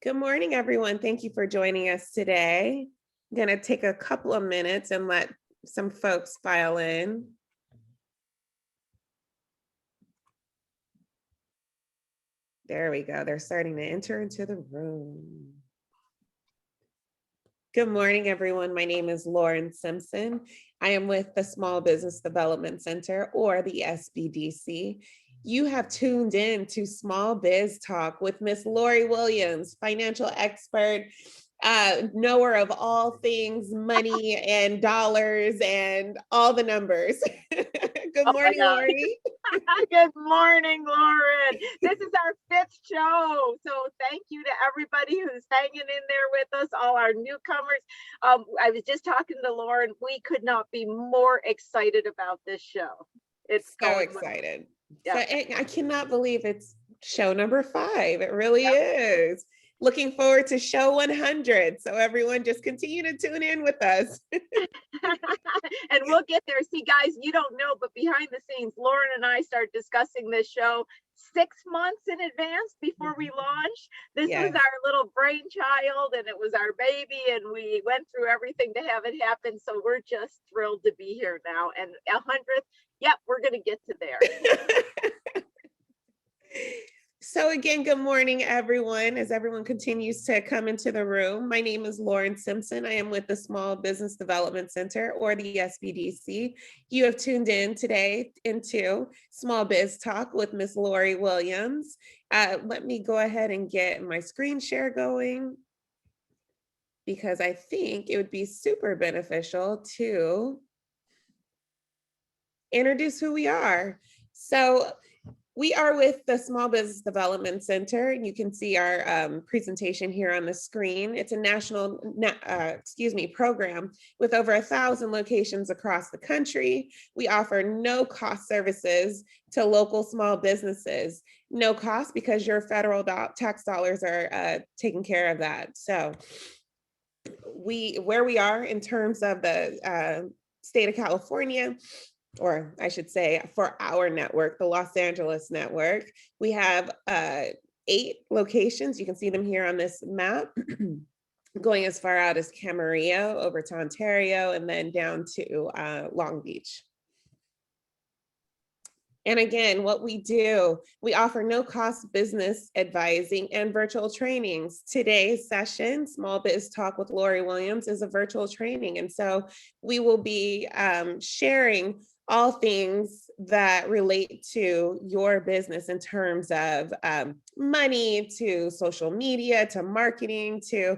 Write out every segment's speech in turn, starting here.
Good morning, everyone. Thank you for joining us today. I'm going to take a couple of minutes and let some folks file in. There we go. They're starting to enter into the room. Good morning, everyone. My name is Lauren Simpson. I am with the Small Business Development Center, or the SBDC. You have tuned in to Small Biz Talk with Miss Lori Williams, financial expert, knower of all things money and dollars and all the numbers. Good morning, Lori. Good morning, Lauren. This is our 5th show. So thank you to everybody who's hanging in there with us, all our newcomers. I was just talking to Lauren. We could not be more excited about this show. It's so excited. Well. So I cannot believe it's show number 5. It really is. Looking forward to show 100. So everyone just continue to tune in with us. And we'll get there. See, guys, you don't know, but behind the scenes, Lauren and I started discussing this show 6 months in advance before we launched. This was our little brainchild, and it was our baby, and we went through everything to have it happen. So we're just thrilled to be here now. And 100th, yep, we're going to get to there. So again, good morning, everyone. As everyone continues to come into the room, my name is Lauren Simpson. I am with the Small Business Development Center, or the SBDC. You have tuned in today into Small Biz Talk with Miss Lori Williams. Let me go ahead and get my screen share going, because I think it would be super beneficial to introduce who we are. So we are with the Small Business Development Center. You can see our presentation here on the screen. It's a national program with over 1,000 locations across the country. We offer no-cost services to local small businesses. No cost, because your federal tax dollars are taking care of that. So where we are in terms of the state of California, or I should say for our network, the Los Angeles network, we have 8 locations. You can see them here on this map, going as far out as Camarillo, over to Ontario, and then down to Long Beach. And again, what we do, we offer no-cost business advising and virtual trainings. Today's session, Small Biz Talk with Lori Williams, is a virtual training. And so we will be sharing all things that relate to your business in terms of money, to social media, to marketing, to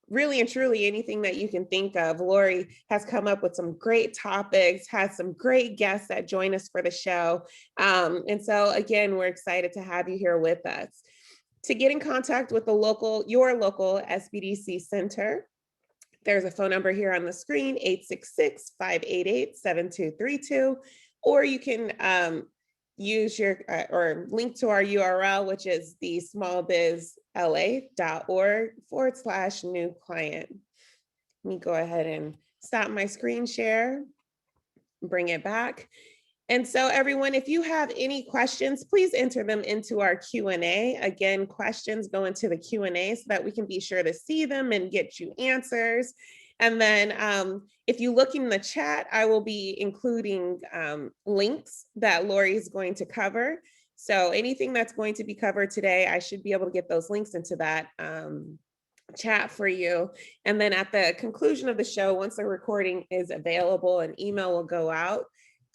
really and truly anything that you can think of. Lori has come up with some great topics, has some great guests that join us for the show. And so again, we're excited to have you here with us. To get in contact with your local SBDC center, there's a phone number here on the screen, 866-588-7232, or you can use your or link to our URL, which is the smallbizla.org/new client. Let me go ahead and stop my screen share, bring it back. And so everyone, if you have any questions, please enter them into our Q&A. Again, questions go into the Q&A so that we can be sure to see them and get you answers. And then if you look in the chat, I will be including links that Lori is going to cover. So anything that's going to be covered today, I should be able to get those links into that chat for you. And then at the conclusion of the show, once the recording is available, an email will go out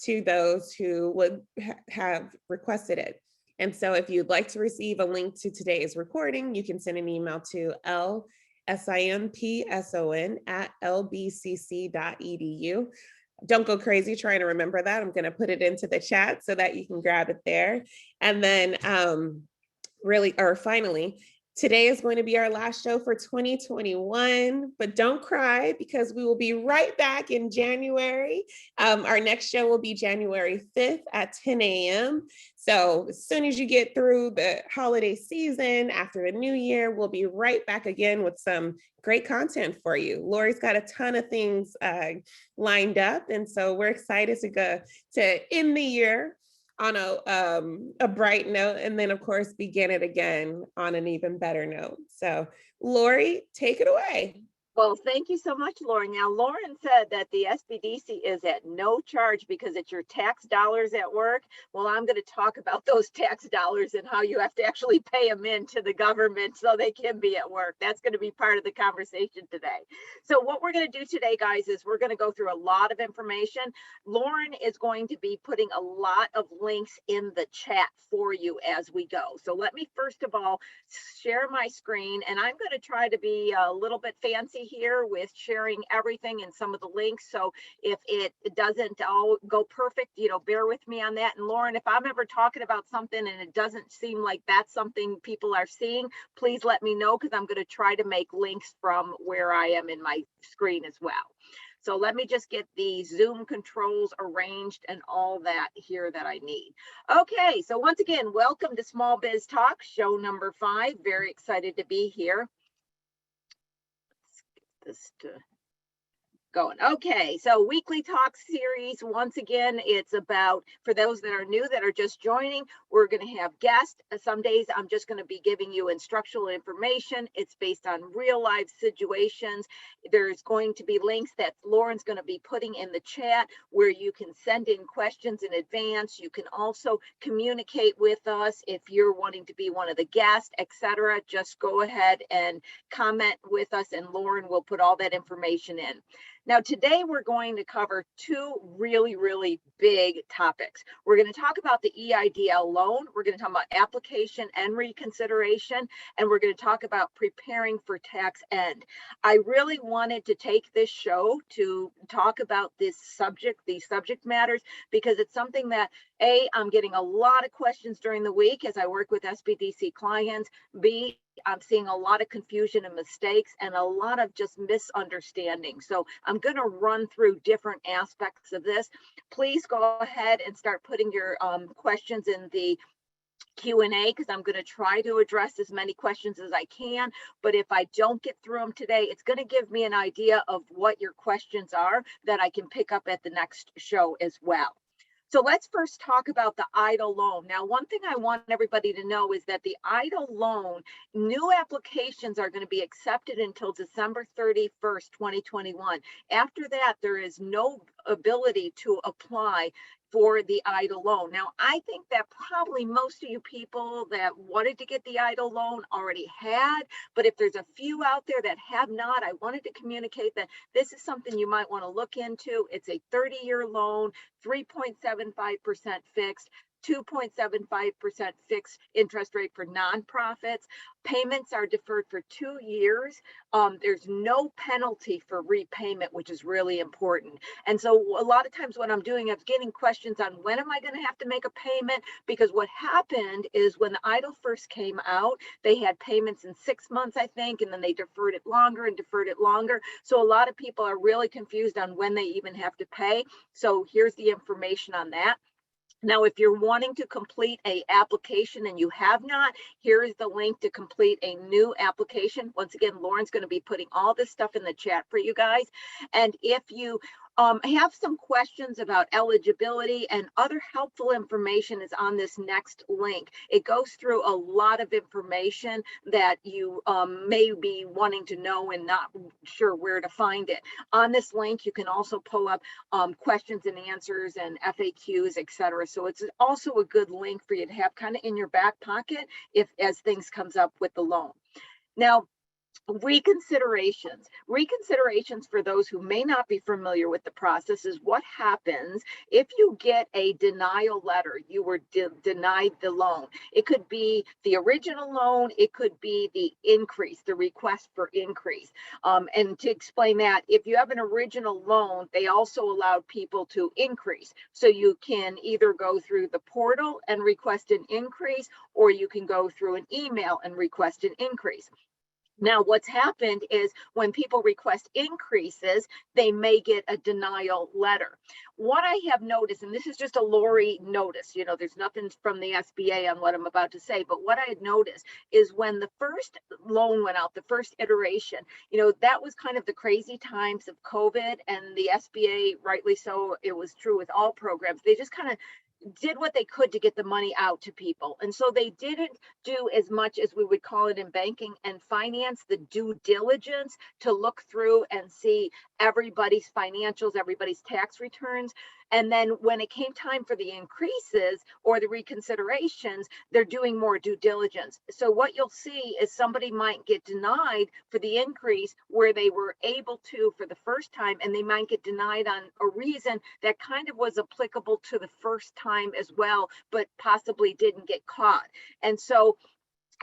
to those who would have requested it. And so if you'd like to receive a link to today's recording, you can send an email to simpson@lbcc.edu. Don't go crazy trying to remember that. I'm going to put it into the chat so that you can grab it there. And then finally, today is going to be our last show for 2021, but don't cry, because we will be right back in January. Our next show will be January 5th at 10 a.m. So as soon as you get through the holiday season, after the new year, we'll be right back again with some great content for you. Lori's got a ton of things lined up. And so we're excited to go to end the year on a bright note, and then of course begin it again on an even better note. So Lori, take it away. Well, thank you so much, Lauren. Now, Lauren said that the SBDC is at no charge because it's your tax dollars at work. Well, I'm going to talk about those tax dollars and how you have to actually pay them into the government so they can be at work. That's going to be part of the conversation today. So what we're going to do today, guys, is we're going to go through a lot of information. Lauren is going to be putting a lot of links in the chat for you as we go. So let me first of all share my screen, and I'm going to try to be a little bit fancy here with sharing everything and some of the links. So if it doesn't all go perfect, bear with me on that. And Lauren, if I'm ever talking about something and it doesn't seem like that's something people are seeing, please let me know, because I'm going to try to make links from where I am in my screen as well. So let me just get the Zoom controls arranged and all that here that I need. Okay, so once again, welcome to Small Biz Talk, show number 5. Very excited to be here. This to going. Okay, so weekly talk series. Once again, it's about, for those that are new, that are just joining, we're going to have guests. Some days I'm just going to be giving you instructional information. It's based on real life situations. There's going to be links that Lauren's going to be putting in the chat where you can send in questions in advance. You can also communicate with us if you're wanting to be one of the guests, etc. Just go ahead and comment with us, and Lauren will put all that information in. Now, today we're going to cover 2 really, really big topics. We're going to talk about the EIDL loan. We're going to talk about application and reconsideration, and we're going to talk about preparing for tax end. I really wanted to take this show to talk about these subject matters, because it's something that, A, I'm getting a lot of questions during the week as I work with SBDC clients. B, I'm seeing a lot of confusion and mistakes and a lot of just misunderstanding. So I'm going to run through different aspects of this. Please go ahead and start putting your questions in the Q&A, because I'm going to try to address as many questions as I can. But if I don't get through them today, it's going to give me an idea of what your questions are that I can pick up at the next show as well. So let's first talk about the EIDL loan. Now, one thing I want everybody to know is that the EIDL loan, new applications are going to be accepted until December 31st, 2021. After that, there is no ability to apply for the EIDL loan. Now, I think that probably most of you people that wanted to get the EIDL loan already had, but if there's a few out there that have not, I wanted to communicate that this is something you might want to look into. It's a 30-year loan, 3.75% fixed, 2.75% fixed interest rate for nonprofits. Payments are deferred for 2 years. There's no penalty for repayment, which is really important. And so a lot of times what I'm doing is getting questions on when am I going to have to make a payment? Because what happened is when the EIDL first came out, they had payments in 6 months, I think, and then they deferred it longer and deferred it longer. So a lot of people are really confused on when they even have to pay. So here's the information on that. Now, if you're wanting to complete an application and you have not, here is the link to complete a new application. Once again, Lauren's going to be putting all this stuff in the chat for you guys. And if you have some questions about eligibility and other helpful information is on this next link. It goes through a lot of information that you may be wanting to know and not sure where to find it. On this link, you can also pull up questions and answers and FAQs, etc. So it's also a good link for you to have kind of in your back pocket as things comes up with the loan. Now, reconsiderations. Reconsiderations, for those who may not be familiar with the process, is what happens if you get a denial letter. You were denied the loan. It could be the original loan. It could be the increase, the request for increase. And to explain that, if you have an original loan, they also allowed people to increase. So you can either go through the portal and request an increase, or you can go through an email and request an increase. Now, what's happened is when people request increases, they may get a denial letter. What I have noticed, and this is just a Lori notice, there's nothing from the SBA on what I'm about to say, but what I had noticed is when the first loan went out, the first iteration, that was kind of the crazy times of COVID, and the SBA, rightly so, it was true with all programs. They just kind of did what they could to get the money out to people. And so they didn't do as much as we would call it in banking and finance, the due diligence to look through and see everybody's financials, everybody's tax returns. And then when it came time for the increases or the reconsiderations, they're doing more due diligence. So what you'll see is somebody might get denied for the increase where they were able to for the first time, and they might get denied on a reason that kind of was applicable to the first time as well, but possibly didn't get caught. And so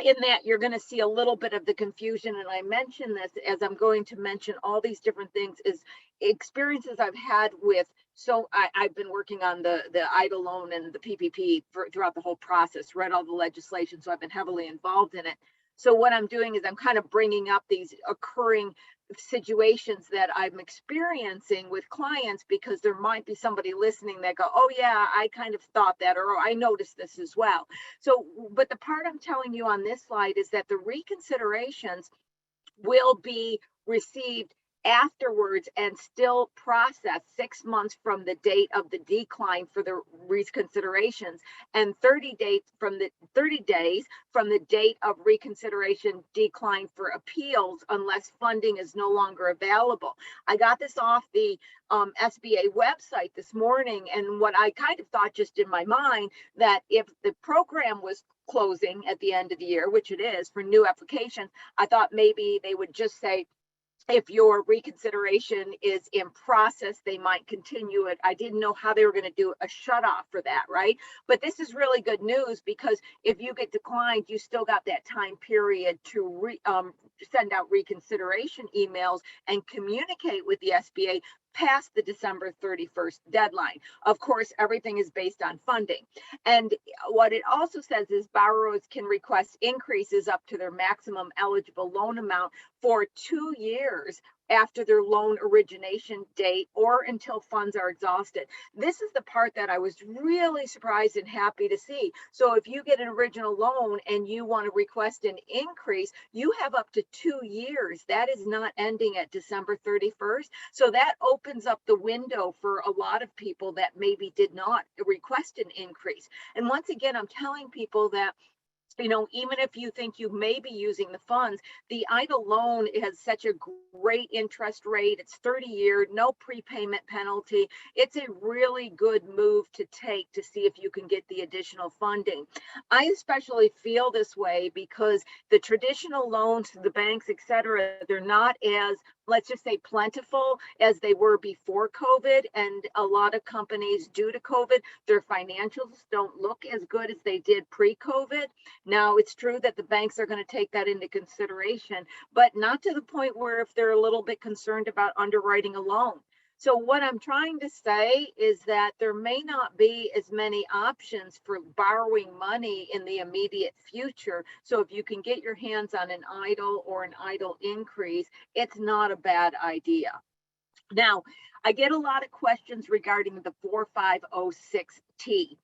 in that, you're going to see a little bit of the confusion. And I mention this as I'm going to mention all these different things is experiences I've had with. So I've been working on the EIDL loan and the PPP throughout the whole process, read all the legislation. So I've been heavily involved in it. So what I'm doing is I'm kind of bringing up these occurring situations that I'm experiencing with clients, because there might be somebody listening that go, oh yeah, I kind of thought that, or I noticed this as well. So, but the part I'm telling you on this slide is that the reconsiderations will be received afterwards and still processed 6 months from the date of the decline for the reconsiderations, and 30 days from the date of reconsideration decline for appeals unless funding is no longer available. I got this off the SBA website this morning, and what I kind of thought just in my mind, that if the program was closing at the end of the year, which it is for new applications, I thought maybe they would just say, if your reconsideration is in process, they might continue it. I didn't know how they were going to do a shut off for that, right? But this is really good news, because if you get declined, you still got that time period to send out reconsideration emails and communicate with the SBA past the December 31st deadline. Of course, everything is based on funding. And what it also says is borrowers can request increases up to their maximum eligible loan amount for 2 years after their loan origination date or until funds are exhausted. This is the part that I was really surprised and happy to see. So if you get an original loan and you want to request an increase, you have up to 2 years. That is not ending at December 31st. So that opens up the window for a lot of people that maybe did not request an increase. And once again, I'm telling people that, you know, even if you think you may be using the funds, the EIDL loan has such a great interest rate. It's 30-year, no prepayment penalty. It's a really good move to take to see if you can get the additional funding. I especially feel this way because the traditional loans to the banks, et cetera, they're not as, let's just say, plentiful as they were before COVID. And a lot of companies, due to COVID, their financials don't look as good as they did pre-COVID. Now, it's true that the banks are going to take that into consideration, but not to the point where if they're a little bit concerned about underwriting a loan. So what I'm trying to say is that there may not be as many options for borrowing money in the immediate future. So if you can get your hands on an EIDL or an EIDL increase, it's not a bad idea. Now, I get a lot of questions regarding the 4506T.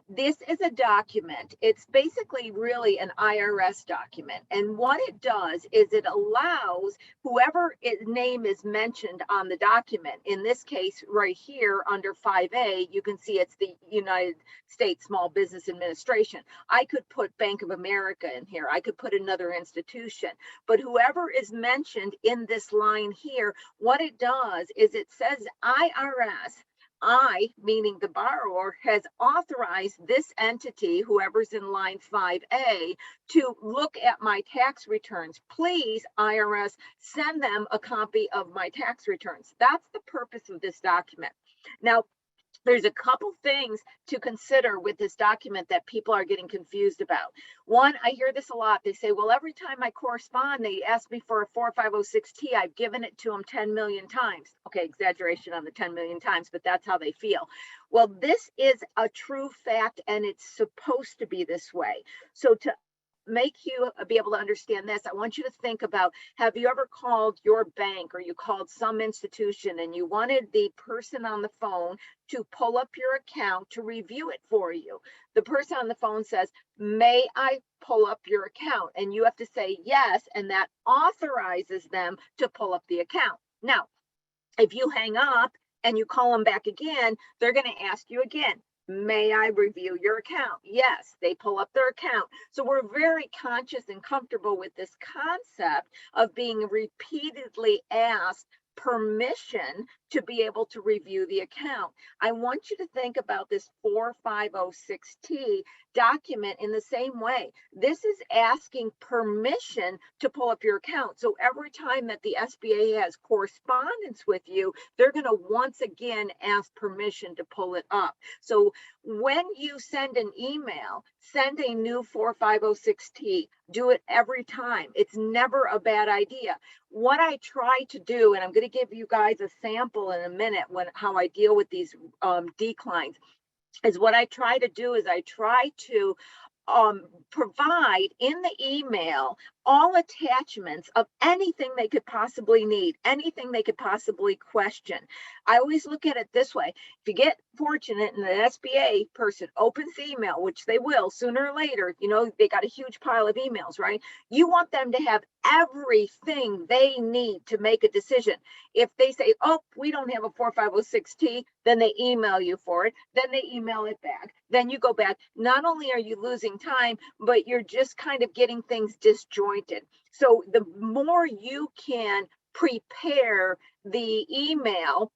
This is a document. It's basically really an IRS document. And what it does is it allows whoever name is mentioned on the document, in this case right here under 5A, you can see it's the United States Small Business Administration. I could put Bank of America in here. I could put another institution. But whoever is mentioned in this line here, what it does is it says IRS. I, meaning the borrower, has authorized this entity, whoever's in line 5A, to look at my tax returns. Please, IRS, send them a copy of my tax returns. That's the purpose of this document. Now, there's a couple things to consider with this document that people are getting confused about. One, I hear this a lot. They say, well, every time I correspond, they ask me for a 4506T. I've given it to them 10 million times. Okay, exaggeration on the 10 million times, but that's how they feel. Well, this is a true fact, and it's supposed to be this way. So to make you be able to understand this, I want you to think about, have you ever called your bank or you called some institution and you wanted the person on the phone to pull up your account to review it for you? The person on the phone says, may I pull up your account? And you have to say yes, and that authorizes them to pull up the account. Now, if you hang up and you call them back again, they're going to ask you again, May I review your account? Yes, they pull up their account. So we're very conscious and comfortable with this concept of being repeatedly asked permission to be able to review the account. I want you to think about this 4506T document in the same way. This is asking permission to pull up your account. So every time that the SBA has correspondence with you, they're going to once again ask permission to pull it up. So when you send an email, send a new 4506T. Do it every time. It's never a bad idea. What I try to do, and I'm going to give you guys a sample in a minute how I deal with these declines, is what I try to do is I try to provide in the email all attachments of anything they could possibly need, anything they could possibly question. I always look at it this way. If you get fortunate and an SBA person opens the email, which they will sooner or later, you know, they got a huge pile of emails, right? You want them to have everything they need to make a decision. If they say, oh, we don't have a 4506T, then they email you for it, then they email it back, then you go back. Not only are you losing time, but you're just kind of getting things disjointed. So the more you can prepare the email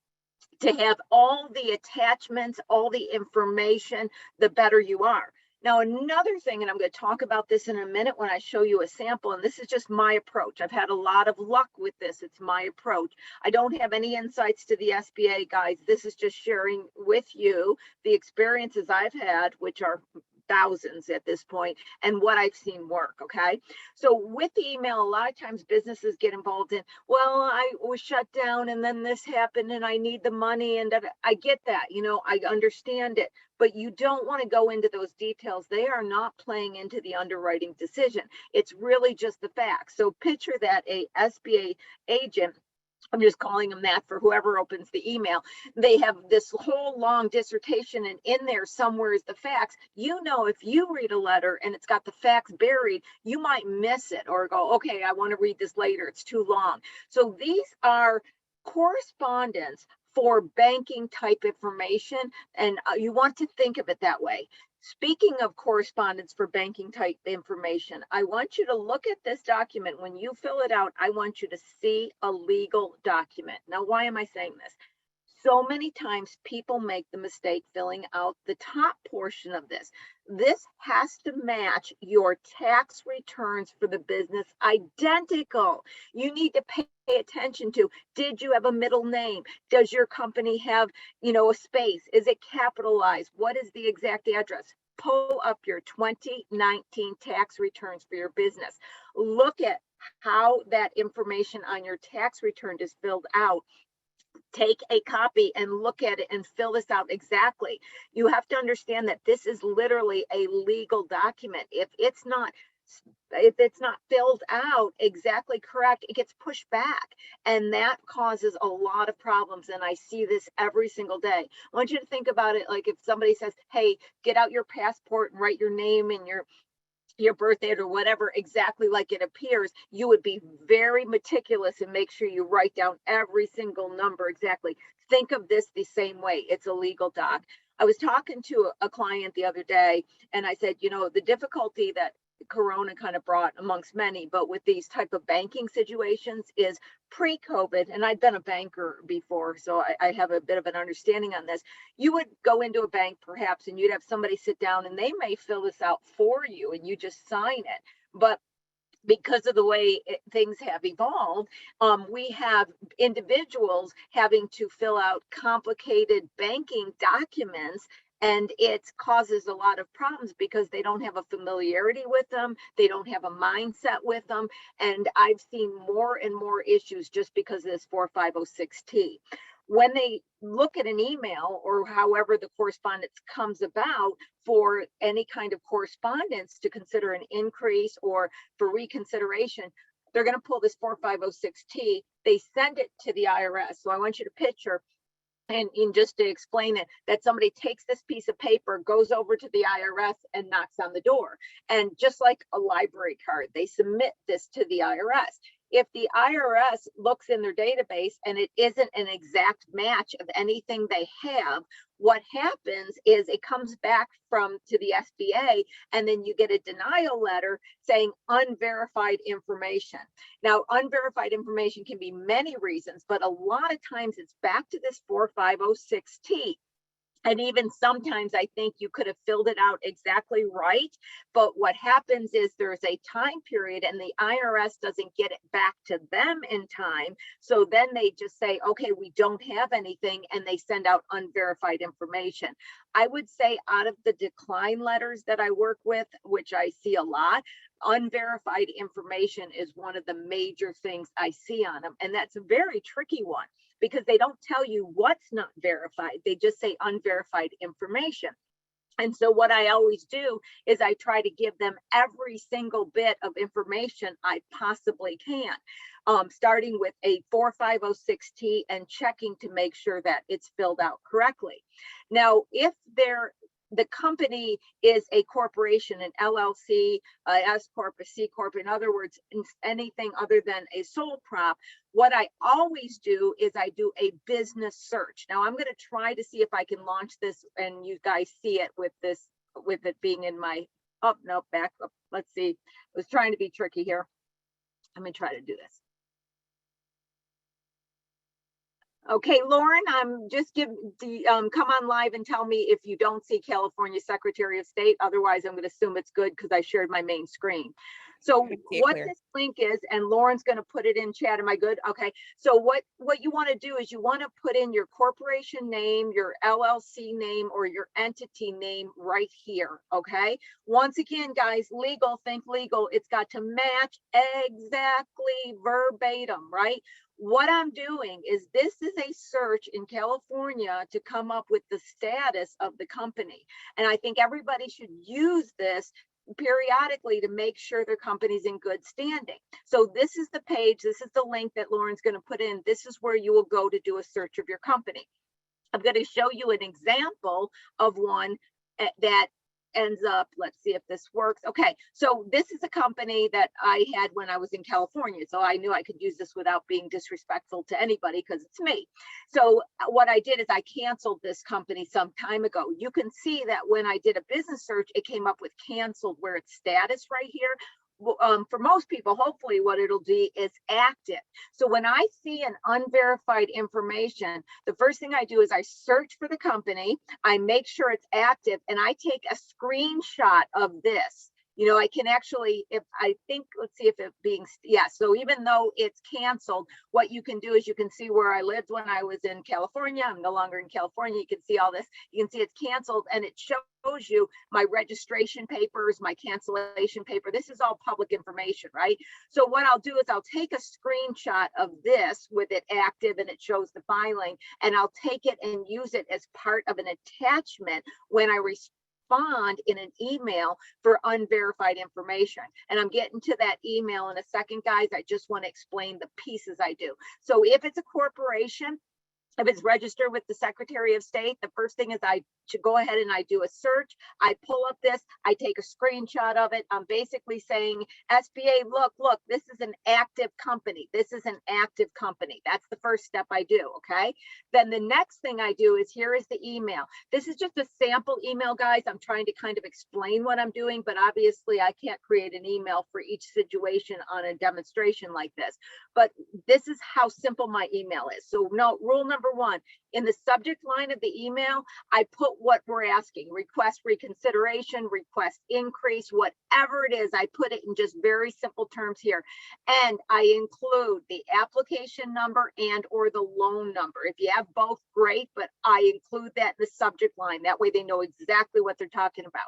to have all the attachments, all the information, the better you are. Now, another thing, and I'm going to talk about this in a minute when I show you a sample, and this is just my approach. I've had a lot of luck with this. It's my approach. I don't have any insights to the SBA, guys. This is just sharing with you the experiences I've had, which are thousands at this point, and what I've seen work. Okay. So with the email, a lot of times businesses get involved in, well, I was shut down and then this happened and I need the money. And I get that, you know, I understand it, but you don't want to go into those details. They are not playing into the underwriting decision. It's really just the facts. So picture that a SBA agent, I'm just calling them that for whoever opens the email. They have this whole long dissertation, and in there somewhere is the facts. You know, if you read a letter and it's got the facts buried, you might miss it or go, okay, I want to read this later. It's too long. So these are correspondence for banking type information, and you want to think of it that way. Speaking of correspondence for banking type information, I want you to look at this document. When you fill it out, I want you to see a legal document. Now, why am I saying this? So many times people make the mistake filling out the top portion of this. This has to match your tax returns for the business identical. You need to pay attention to, did you have a middle name? Does your company have, you know, a space? Is it capitalized? What is the exact address? Pull up your 2019 tax returns for your business. Look at how that information on your tax return is filled out. Take a copy and look at it and fill this out exactly. You have to understand that this is literally a legal document. If it's not filled out exactly correct, it gets pushed back, and that causes a lot of problems. And I see this every single day. I want you to think about it like if somebody says, hey, get out your passport and write your name and your birth date or whatever exactly like it appears, you would be very meticulous and make sure you write down every single number exactly. Think of this the same way. It's a legal doc. I was talking to a client the other day, and I said, you know, the difficulty that Corona kind of brought amongst many, but with these type of banking situations is pre-COVID, and I've been a banker before, so I have a bit of an understanding on this. You would go into a bank perhaps, and you'd have somebody sit down and they may fill this out for you and you just sign it. But because of the way things have evolved, we have individuals having to fill out complicated banking documents, and it causes a lot of problems because they don't have a familiarity with them. They don't have a mindset with them. And I've seen more and more issues just because of this 4506T. When they look at an email or however the correspondence comes about for any kind of correspondence to consider an increase or for reconsideration, they're going to pull this 4506T. They send it to the IRS. So I want you to picture, and just to explain it, that somebody takes this piece of paper, goes over to the IRS and knocks on the door. And just like a library card, they submit this to the IRS. if the IRS looks in their database and it isn't an exact match of anything they have, what happens is it comes back to the SBA, and then you get a denial letter saying unverified information. Now, unverified information can be many reasons, but a lot of times it's back to this 4506T. And even sometimes I think you could have filled it out exactly right. But what happens is there's a time period and the IRS doesn't get it back to them in time. So then they just say, okay, we don't have anything, and they send out unverified information. I would say out of the decline letters that I work with, which I see a lot, unverified information is one of the major things I see on them. And that's a very tricky one, because they don't tell you what's not verified. They just say unverified information. And so what I always do is I try to give them every single bit of information I possibly can, starting with a 4506T and checking to make sure that it's filled out correctly. Now, if the company is a corporation, an LLC, S Corp, a C Corp, in other words, anything other than a sole prop, what I always do is I do a business search. Now I'm going to try to see if I can launch this and you guys see it with it being in my, oh, no, back up. Let's see. I was trying to be tricky here. Let me try to do this. Okay, Lauren, just come on live and tell me if you don't see California Secretary of State. Otherwise, I'm going to assume it's good because I shared my main screen. So what this link is, and Lauren's going to put it in chat. Am I good? Okay. So what you want to do is you want to put in your corporation name, your LLC name, or your entity name right here. Okay. Once again, guys, legal, think legal. It's got to match exactly verbatim, right? What I'm doing is this is a search in California to come up with the status of the company. And I think everybody should use this periodically to make sure their company's in good standing. So this is the page, this is the link that Lauren's going to put in. This is where you will go to do a search of your company. I'm going to show you an example of one that ends up, let's see if this works. Okay, so this is a company that I had when I was in California. So I knew I could use this without being disrespectful to anybody because it's me. So what I did is I canceled this company some time ago. You can see that when I did a business search, it came up with canceled where it's status right here. For most people, hopefully what it'll do is active. So when I see an unverified information, the first thing I do is I search for the company, I make sure it's active, and I take a screenshot of this. You know, I can actually, if I think, let's see if it being, yeah, so even though it's canceled, what you can do is you can see where I lived when I was in California. I'm no longer in California. You can see all this. You can see it's canceled, and it shows you my registration papers, my cancellation paper. This is all public information, right? So what I'll do is I'll take a screenshot of this with it active and it shows the filing, and I'll take it and use it as part of an attachment when I respond in an email for unverified information. And I'm getting to that email in a second, guys. I just want to explain the pieces I do. So if it's a corporation, if it's registered with the Secretary of State, the first thing is I should go ahead and I do a search. I pull up this, I take a screenshot of it. I'm basically saying, SBA, look, this is an active company. This is an active company. That's the first step I do, okay? Then the next thing I do is here is the email. This is just a sample email, guys. I'm trying to kind of explain what I'm doing, but obviously I can't create an email for each situation on a demonstration like this. But this is how simple my email is. So no, rule number one, in the subject line of the email, I put what we're asking: request reconsideration, request increase, whatever it is. I put it in just very simple terms here. And I include the application number and or the loan number. If you have both, great, but I include that in the subject line. That way they know exactly what they're talking about.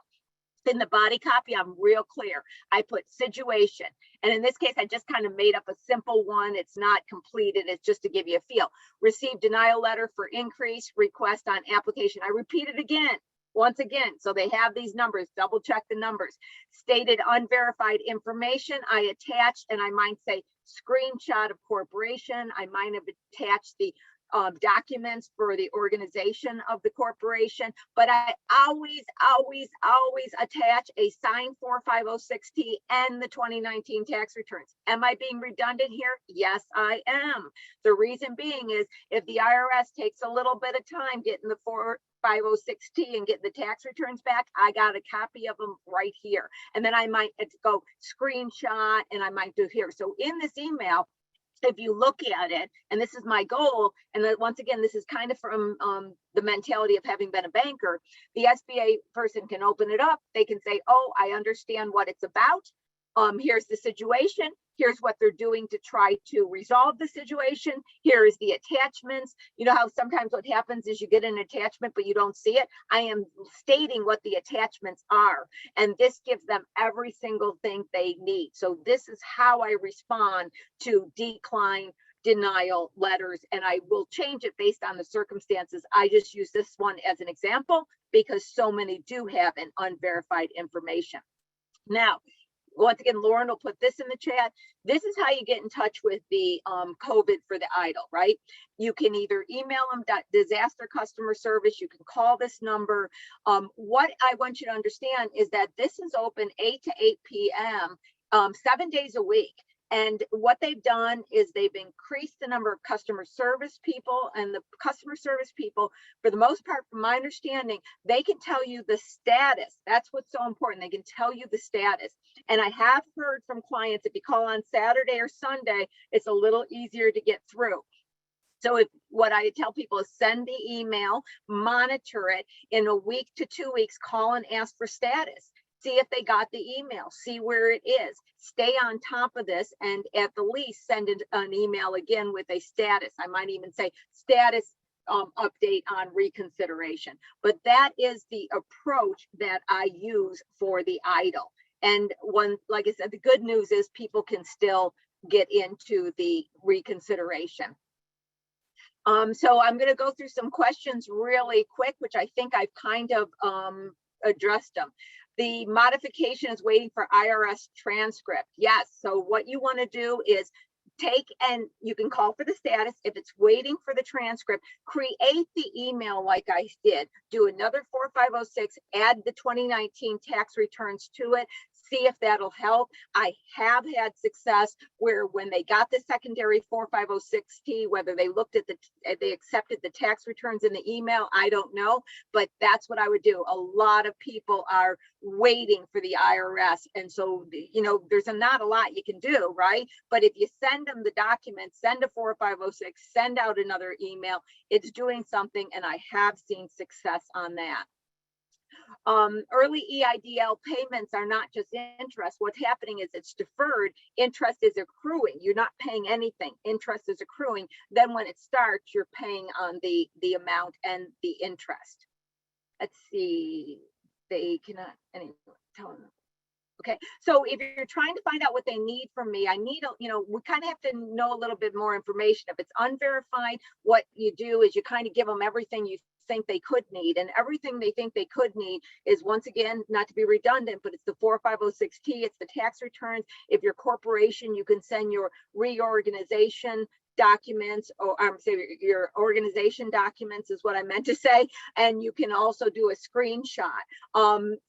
In the body copy, I'm real clear. I put situation. And in this case, I just kind of made up a simple one. It's not completed. It's just to give you a feel. Received denial letter for increase, request on application. I repeat it again, once again. So they have these numbers, double check the numbers. Stated unverified information, I attached, and I might say screenshot of corporation. I might have attached the documents for the organization of the corporation, but I always attach a signed 4506T and the 2019 tax returns. Am I being redundant here? Yes, I am. The reason being is if the IRS takes a little bit of time getting the 4506T and getting the tax returns back, I got a copy of them right here. And then I might go screenshot and I might do here. So in this email, if you look at it, and this is my goal, and then once again, this is kind of from the mentality of having been a banker, the SBA person can open it up. They can say, oh, I understand what it's about. Here's the situation. Here's what they're doing to try to resolve the situation. Here is the attachments. You know how sometimes what happens is you get an attachment, but you don't see it. I am stating what the attachments are, and this gives them every single thing they need. So this is how I respond to decline, denial letters, and I will change it based on the circumstances. I just use this one as an example because so many do have an unverified information. Now, once again, Lauren will put this in the chat. This is how you get in touch with the COVID for the EIDL, right? You can either email them disaster customer service. You can call this number. What I want you to understand is that this is open 8 to 8 p.m. 7 days a week. And what they've done is they've increased the number of customer service people, and the customer service people, for the most part, from my understanding, they can tell you the status. That's what's so important. They can tell you the status. And I have heard from clients, if you call on Saturday or Sunday, it's a little easier to get through. So what I tell people is send the email, monitor it. In a week to 2 weeks, call and ask for status. See if they got the email, see where it is, stay on top of this, and at the least send an email again with a status. I might even say status update on reconsideration. But that is the approach that I use for the EIDL. And like I said, the good news is people can still get into the reconsideration. So I'm going to go through some questions really quick, which I think I've kind of addressed them. The modification is waiting for IRS transcript. Yes. So what you want to do is take, and you can call for the status. If it's waiting for the transcript, create the email like I did. Do another 4506, add the 2019 tax returns to it. See if that'll help. I have had success where when they got the secondary 4506T, whether they looked at they accepted the tax returns in the email, I don't know, but that's what I would do. A lot of people are waiting for the IRS. And so, you know, there's not a lot you can do, right? But if you send them the documents, send a 4506, send out another email, it's doing something, and I have seen success on that. Early EIDL payments are not just interest. What's happening is it's deferred. Interest is accruing. You're not paying anything. Interest is accruing. Then when it starts, you're paying on the amount and the interest. Let's see. They cannot tell them. Okay, so if you're trying to find out what they need from me, I need, we kind of have to know a little bit more information. If it's unverified, what you do is you kind of give them everything you think they could need, and everything they think they could need is, once again, not to be redundant, but it's the 4506T, it's the tax returns. If you're a corporation, you can send your reorganization documents, or I'm saying your organization documents is what I meant to say, and you can also do a screenshot.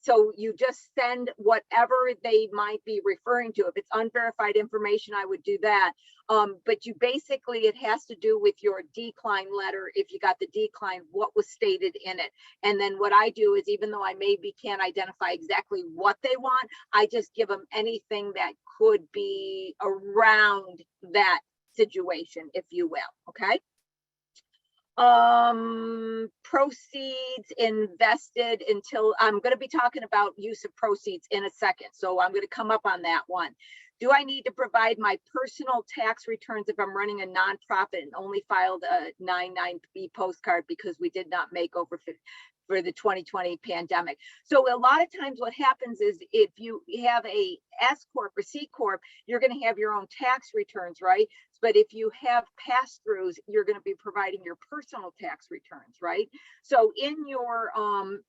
So you just send whatever they might be referring to. If it's unverified information, I would do that. But you basically, it has to do with your decline letter. If you got the decline, what was stated in it. And then what I do is, even though I maybe can't identify exactly what they want, I just give them anything that could be around that situation, if you will. Okay. Proceeds invested until, I'm going to be talking about use of proceeds in a second, so I'm going to come up on that one. Do I need to provide my personal tax returns if I'm running a nonprofit and only filed a 99B postcard because we did not make over 50 for the 2020 pandemic? So a lot of times what happens is, if you have a S Corp or C Corp, you're going to have your own tax returns, right? But if you have pass-throughs, you're going to be providing your personal tax returns, right? So in your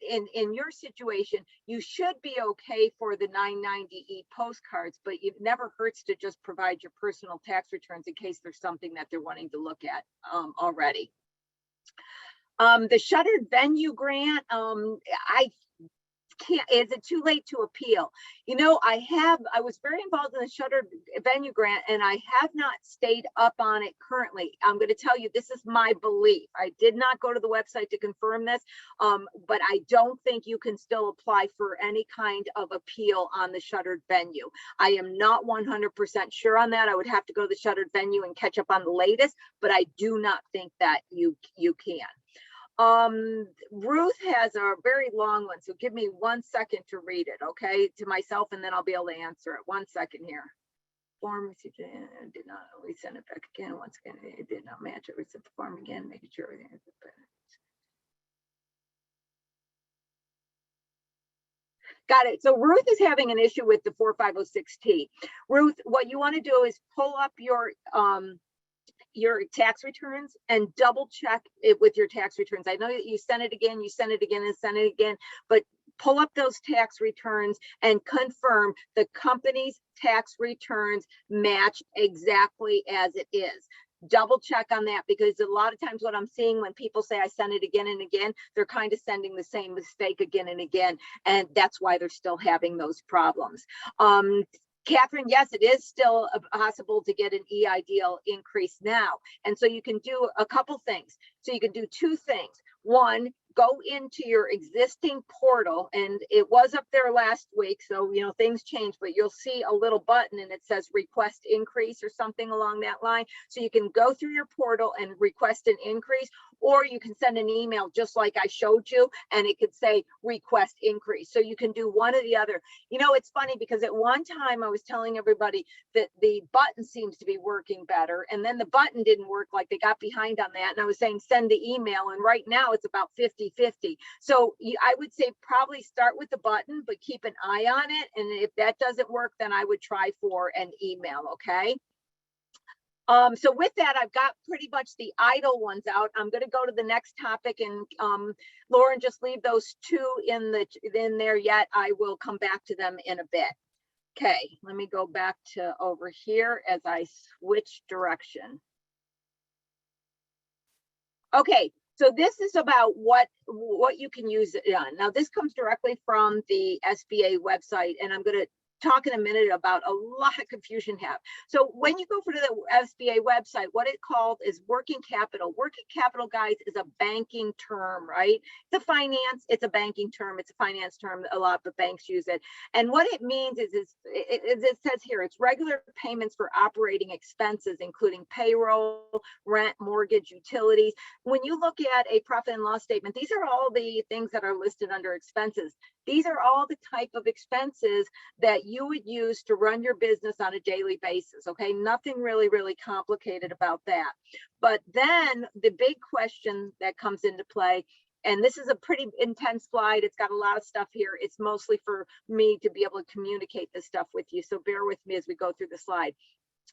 in your situation, you should be okay for the 990E postcards, but it never hurts to just provide your personal tax returns in case there's something that they're wanting to look at already. The shuttered venue grant, I can't, is it too late to appeal? You know, I was very involved in the shuttered venue grant, and I have not stayed up on it currently. I'm going to tell you, this is my belief. I did not go to the website to confirm this, but I don't think you can still apply for any kind of appeal on the shuttered venue. I am not 100% sure on that. I would have to go to the shuttered venue and catch up on the latest, but I do not think that you can. Ruth has a very long one, so give me 1 second to read it, okay, to myself, and then I'll be able to answer it. 1 second here. Form received, did not, we sent it back again. Once again, it did not match it. We sent the form again, making sure everything is better. Got it. So Ruth is having an issue with the 4506T. Ruth, what you want to do is pull up your tax returns and double check it with your tax returns. I know that you sent it again, and sent it again, but pull up those tax returns and confirm the company's tax returns match exactly as it is. Double check on that, because a lot of times what I'm seeing when people say I send it again and again, they're kind of sending the same mistake again and again, and that's why they're still having those problems. Catherine, yes, it is still possible to get an EIDL increase now. And so you can do a couple things. So you can do two things. One, go into your existing portal, and it was up there last week, so you know things change, but you'll see a little button and it says request increase or something along that line. So you can go through your portal and request an increase, or you can send an email just like I showed you, and it could say request increase. So you can do one or the other. You know, it's funny because at one time I was telling everybody that the button seems to be working better, and then the button didn't work, like they got behind on that, and I was saying send the email, and right now it's about 50-50. So I would say probably start with the button, but keep an eye on it, and if that doesn't work, then I would try for an email. Okay. So with that, I've got pretty much the EIDL ones out. I'm going to go to the next topic, and Lauren, just leave those two in there yet. I will come back to them in a bit. Okay, let me go back to over here as I switch direction. Okay, so this is about what you can use it on. Now, this comes directly from the SBA website, and I'm going to talk in a minute about a lot of confusion have. So when you go for the SBA website, what it called is working capital. Working capital, guys, is a banking term, right? It's a finance, it's a banking term, it's a finance term. A lot of banks use it. And what it means is it says here, it's regular payments for operating expenses, including payroll, rent, mortgage, utilities. When you look at a profit and loss statement, these are all the things that are listed under expenses. These are all the type of expenses that you would use to run your business on a daily basis. Okay, nothing really, really complicated about that. But then the big question that comes into play, and this is a pretty intense slide, it's got a lot of stuff here. It's mostly for me to be able to communicate this stuff with you. So bear with me as we go through the slide.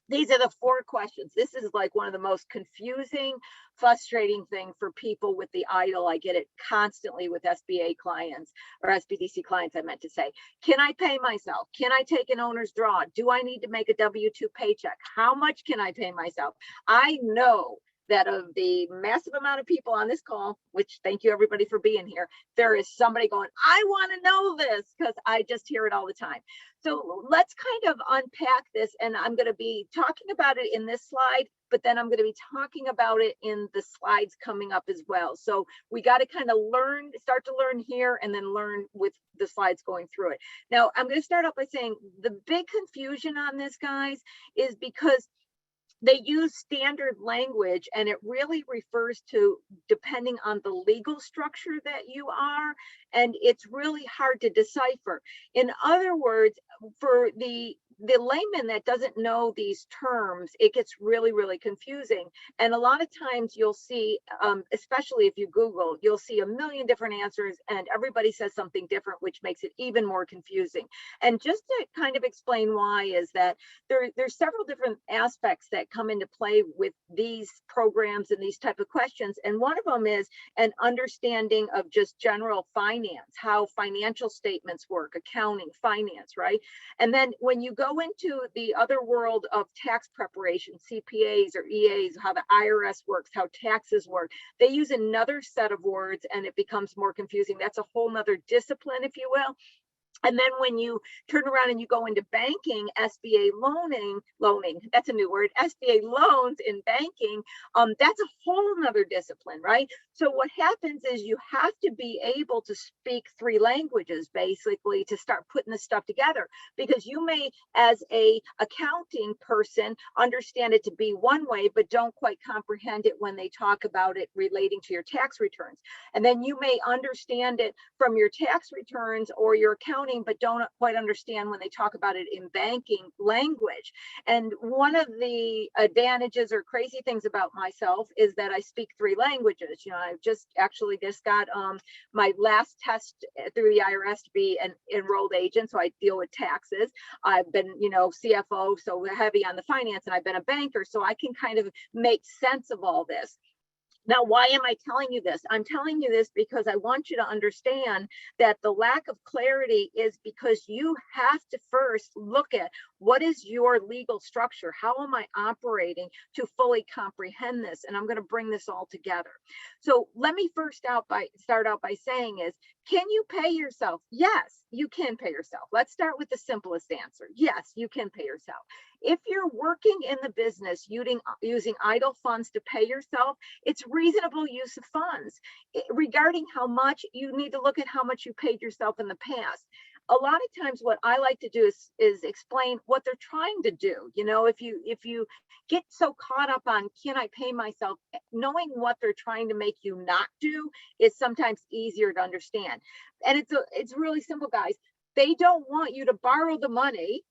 These are the 4 questions. This is like one of the most confusing, frustrating thing for people with the EIDL. I get it constantly with SBA clients, or SBDC clients, I meant to say. Can I pay myself? Can I take an owner's draw? Do I need to make a W-2 paycheck? How much can I pay myself? I know that of the massive amount of people on this call, which thank you everybody for being here, there is somebody going, I want to know this, because I just hear it all the time. So let's kind of unpack this, and I'm going to be talking about it in this slide, but then I'm going to be talking about it in the slides coming up as well. So we got to kind of start to learn here, and then learn with the slides going through it. Now, I'm going to start off by saying the big confusion on this, guys, is because they use standard language, and it really refers to depending on the legal structure that you are, and it's really hard to decipher. In other words, for the layman that doesn't know these terms, it gets really, really confusing. And a lot of times you'll see, especially if you Google, you'll see a million different answers, and everybody says something different, which makes it even more confusing. And just to kind of explain why is that there's several different aspects that come into play with these programs and these type of questions. And one of them is an understanding of just general finance, how financial statements work, accounting, finance, right? And then when you go go into the other world of tax preparation, CPAs or EAs, how the IRS works, how taxes work, they use another set of words and it becomes more confusing. That's a whole nother discipline, if you will. And then when you turn around and you go into banking, SBA loaning, that's a new word, SBA loans in banking, that's a whole nother discipline, right? So what happens is you have to be able to speak 3 languages, basically, to start putting this stuff together, because you may, as a accounting person, understand it to be one way, but don't quite comprehend it when they talk about it relating to your tax returns. And then you may understand it from your tax returns or your accounting, but don't quite understand when they talk about it in banking language. And one of the advantages or crazy things about myself is that I speak 3 languages. You know, I've just got my last test through the IRS to be an enrolled agent, so I deal with taxes. I've been, you know, CFO, so heavy on the finance, and I've been a banker, so I can kind of make sense of all this. Now, why am I telling you this? I'm telling you this because I want you to understand that the lack of clarity is because you have to first look at what is your legal structure? How am I operating to fully comprehend this? And I'm going to bring this all together. So let me start out by saying is, can you pay yourself? Yes, you can pay yourself. Let's start with the simplest answer. Yes, you can pay yourself. If you're working in the business using idle funds to pay yourself, it's reasonable use of funds. Regarding how much, you need to look at how much you paid yourself in the past. A lot of times what I like to do is explain what they're trying to do. You know, if you get so caught up on, can I pay myself, knowing what they're trying to make you not do is sometimes easier to understand. And it's really simple, guys. They don't want you to borrow the money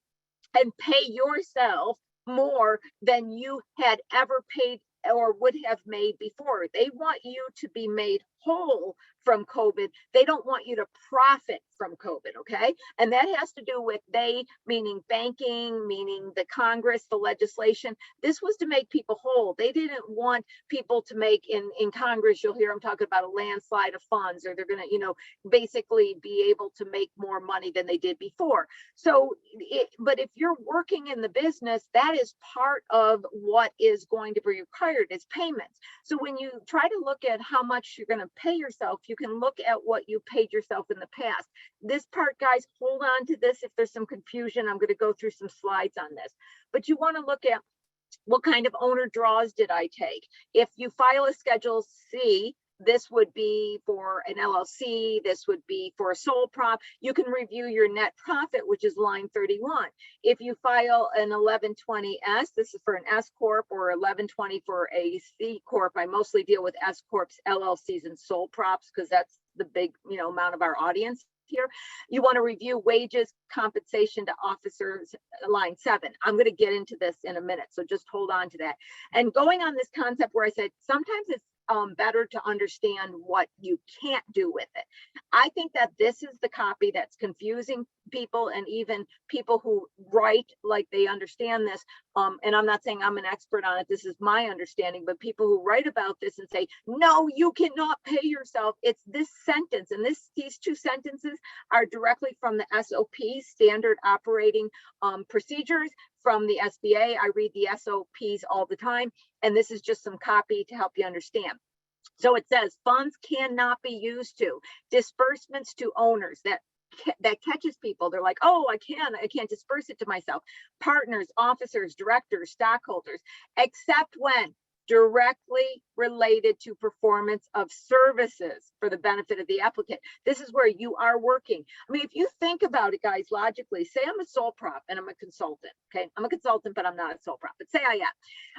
and pay yourself more than you had ever paid or would have made before. They want you to be made whole from COVID. They don't want you to profit from COVID, okay? And that has to do with they, meaning banking, meaning the Congress, the legislation. This was to make people whole. They didn't want people to make, in Congress, you'll hear them talking about a landslide of funds, or they're gonna, you know, basically be able to make more money than they did before. So, but if you're working in the business, that is part of what is going to be required is payments. So when you try to look at how much you're going to pay yourself, you can look at what you paid yourself in the past. This part, guys, hold on to this. If there's some confusion, I'm going to go through some slides on this. But you want to look at what kind of owner draws did I take? If you file a Schedule C, this would be for an LLC, this would be for a sole prop. You can review your net profit, which is line 31. If you file an 1120S, this is for an S Corp, or 1120 for a C Corp. I mostly deal with S Corps, LLCs, and sole props because that's the big, you know, amount of our audience here. You want to review wages, compensation to officers, line 7. I'm going to get into this in a minute, so just hold on to that. And going on this concept where I said sometimes it's better to understand what you can't do with it. I think that this is the copy that's confusing people, and even people who write like they understand this. And I'm not saying I'm an expert on it. This is my understanding, but people who write about this and say, no, you cannot pay yourself. It's this sentence, and these 2 sentences are directly from the SOP, standard operating procedures from the SBA. I read the SOPs all the time, and this is just some copy to help you understand. So it says funds cannot be used to disbursements to owners. That catches people. They're like, oh, I can't disperse it to myself. Partners, officers, directors, stockholders, except when directly related to performance of services for the benefit of the applicant. This is where you are working. I mean, if you think about it, guys, logically, say I'm a sole prop and I'm a consultant, okay? I'm a consultant, but I'm not a sole prop, but say I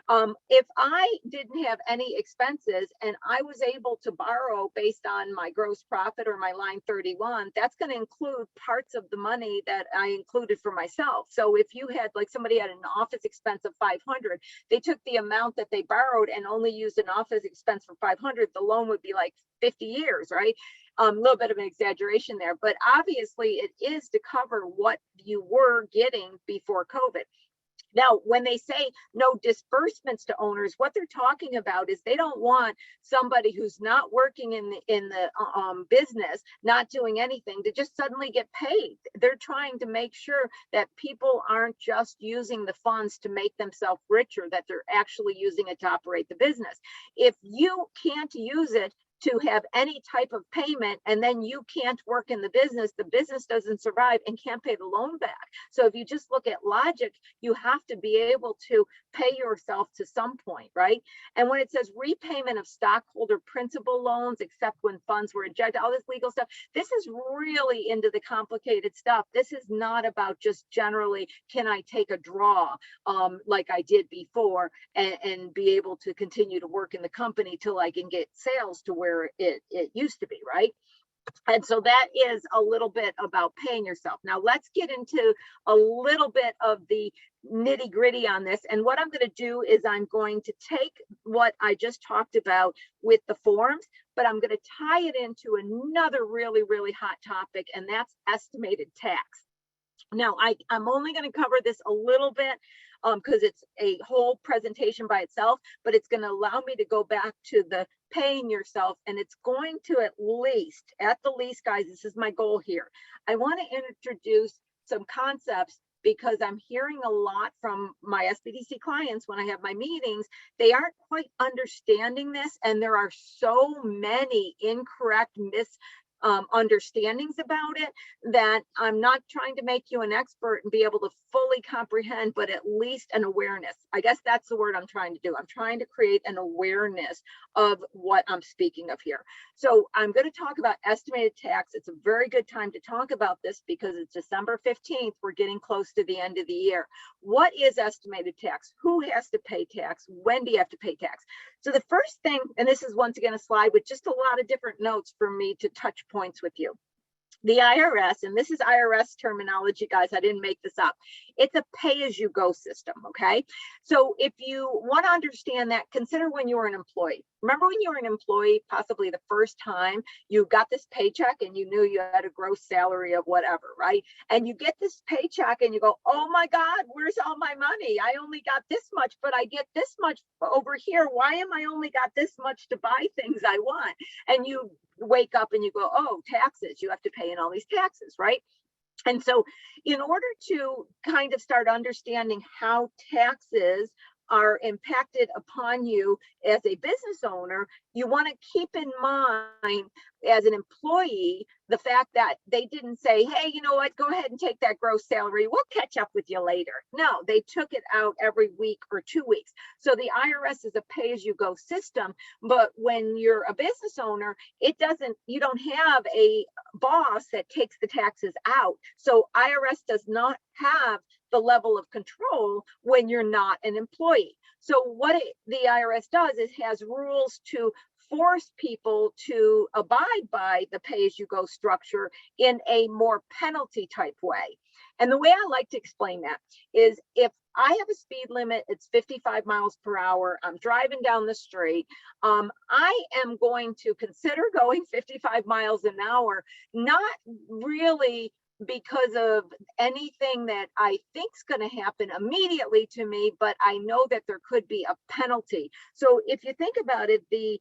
am. If I didn't have any expenses and I was able to borrow based on my gross profit or my line 31, that's going to include parts of the money that I included for myself. So if you had, like, somebody had an office expense of 500, they took the amount that they borrowed and only used an office expense for 500, the loan would be like 50 years, right? A little bit of an exaggeration there, but obviously it is to cover what you were getting before COVID. Now, when they say no disbursements to owners, what they're talking about is they don't want somebody who's not working in the business, not doing anything, to just suddenly get paid. They're trying to make sure that people aren't just using the funds to make themselves richer, that they're actually using it to operate the business. If you can't use it to have any type of payment, and then you can't work in the business doesn't survive and can't pay the loan back. So if you just look at logic, you have to be able to pay yourself to some point, right? And when it says repayment of stockholder principal loans, except when funds were ejected, all this legal stuff, this is really into the complicated stuff. This is not about just generally, can I take a draw like I did before and be able to continue to work in the company till I can get sales to where it used to be, right? And so that is a little bit about paying yourself. Now let's get into a little bit of the nitty gritty on this. And what I'm going to do is I'm going to take what I just talked about with the forms, but I'm going to tie it into another really, really hot topic, and that's estimated tax. Now, I'm only going to cover this a little bit because it's a whole presentation by itself, but it's going to allow me to go back to the paying yourself, and it's going to at the least, guys, this is my goal here. I want to introduce some concepts because I'm hearing a lot from my SBDC clients when I have my meetings. They aren't quite understanding this, and there are so many incorrect understandings about it that I'm not trying to make you an expert and be able to fully comprehend, but at least an awareness. I guess that's the word I'm trying to do. I'm trying to create an awareness of what I'm speaking of here. So I'm going to talk about estimated tax. It's a very good time to talk about this because it's December 15th. We're getting close to the end of the year. What is estimated tax? Who has to pay tax? When do you have to pay tax? So the first thing, and this is once again a slide with just a lot of different notes for me to touch points with you. The IRS, and this is IRS terminology, guys, I didn't make this up. It's a pay-as-you-go system, okay? So if you want to understand that, consider when you were an employee. Remember when you were an employee, possibly the first time you got this paycheck and you knew you had a gross salary of whatever, right? And you get this paycheck and you go, oh my God, where's all my money? I only got this much, but I get this much over here. Why am I only got this much to buy things I want? And you wake up and you go, oh, taxes, you have to pay in all these taxes, right? And so in order to kind of start understanding how taxes are impacted upon you as a business owner, you want to keep in mind as an employee the fact that they didn't say, hey, you know what, go ahead and take that gross salary, we'll catch up with you later. No, they took it out every week or 2 weeks. So the IRS is a pay-as-you-go system, but when you're a business owner, you don't have a boss that takes the taxes out. So IRS does not have the level of control when you're not an employee. So what the IRS does is has rules to force people to abide by the pay-as-you-go structure in a more penalty type way. And the way I like to explain that is if I have a speed limit, it's 55 miles per hour, I'm driving down the street, I am going to consider going 55 miles an hour, not really because of anything that I think is going to happen immediately to me, but I know that there could be a penalty. So if you think about it, the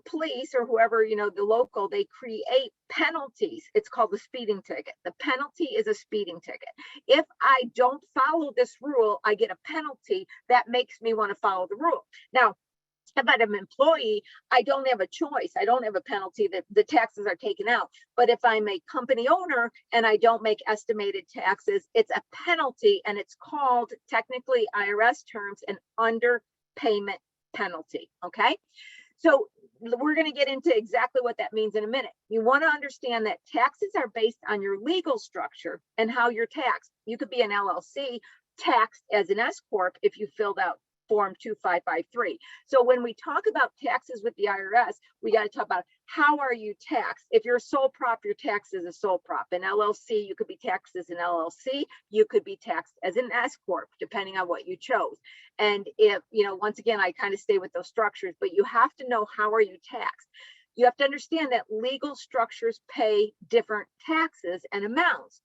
police or whoever, the local, they create penalties. It's called the speeding ticket. The penalty is a speeding ticket. If I don't follow this rule, I get a penalty that makes me want to follow the rule. Now, if I'm an employee, I don't have a choice. I don't have a penalty that the taxes are taken out. But if I'm a company owner and I don't make estimated taxes, it's a penalty, and it's called, technically IRS terms, an underpayment penalty. Okay. So we're going to get into exactly what that means in a minute. You want to understand that taxes are based on your legal structure and how you're taxed. You could be an LLC taxed as an S Corp if you filled out Form 2553. So when we talk about taxes with the IRS, we got to talk about how are you taxed. If you're a sole prop, your tax is a sole prop. An LLC, you could be taxed as an LLC. You could be taxed as an S Corp, depending on what you chose. And if, once again, I kind of stay with those structures, but you have to know how are you taxed. You have to understand that legal structures pay different taxes and amounts.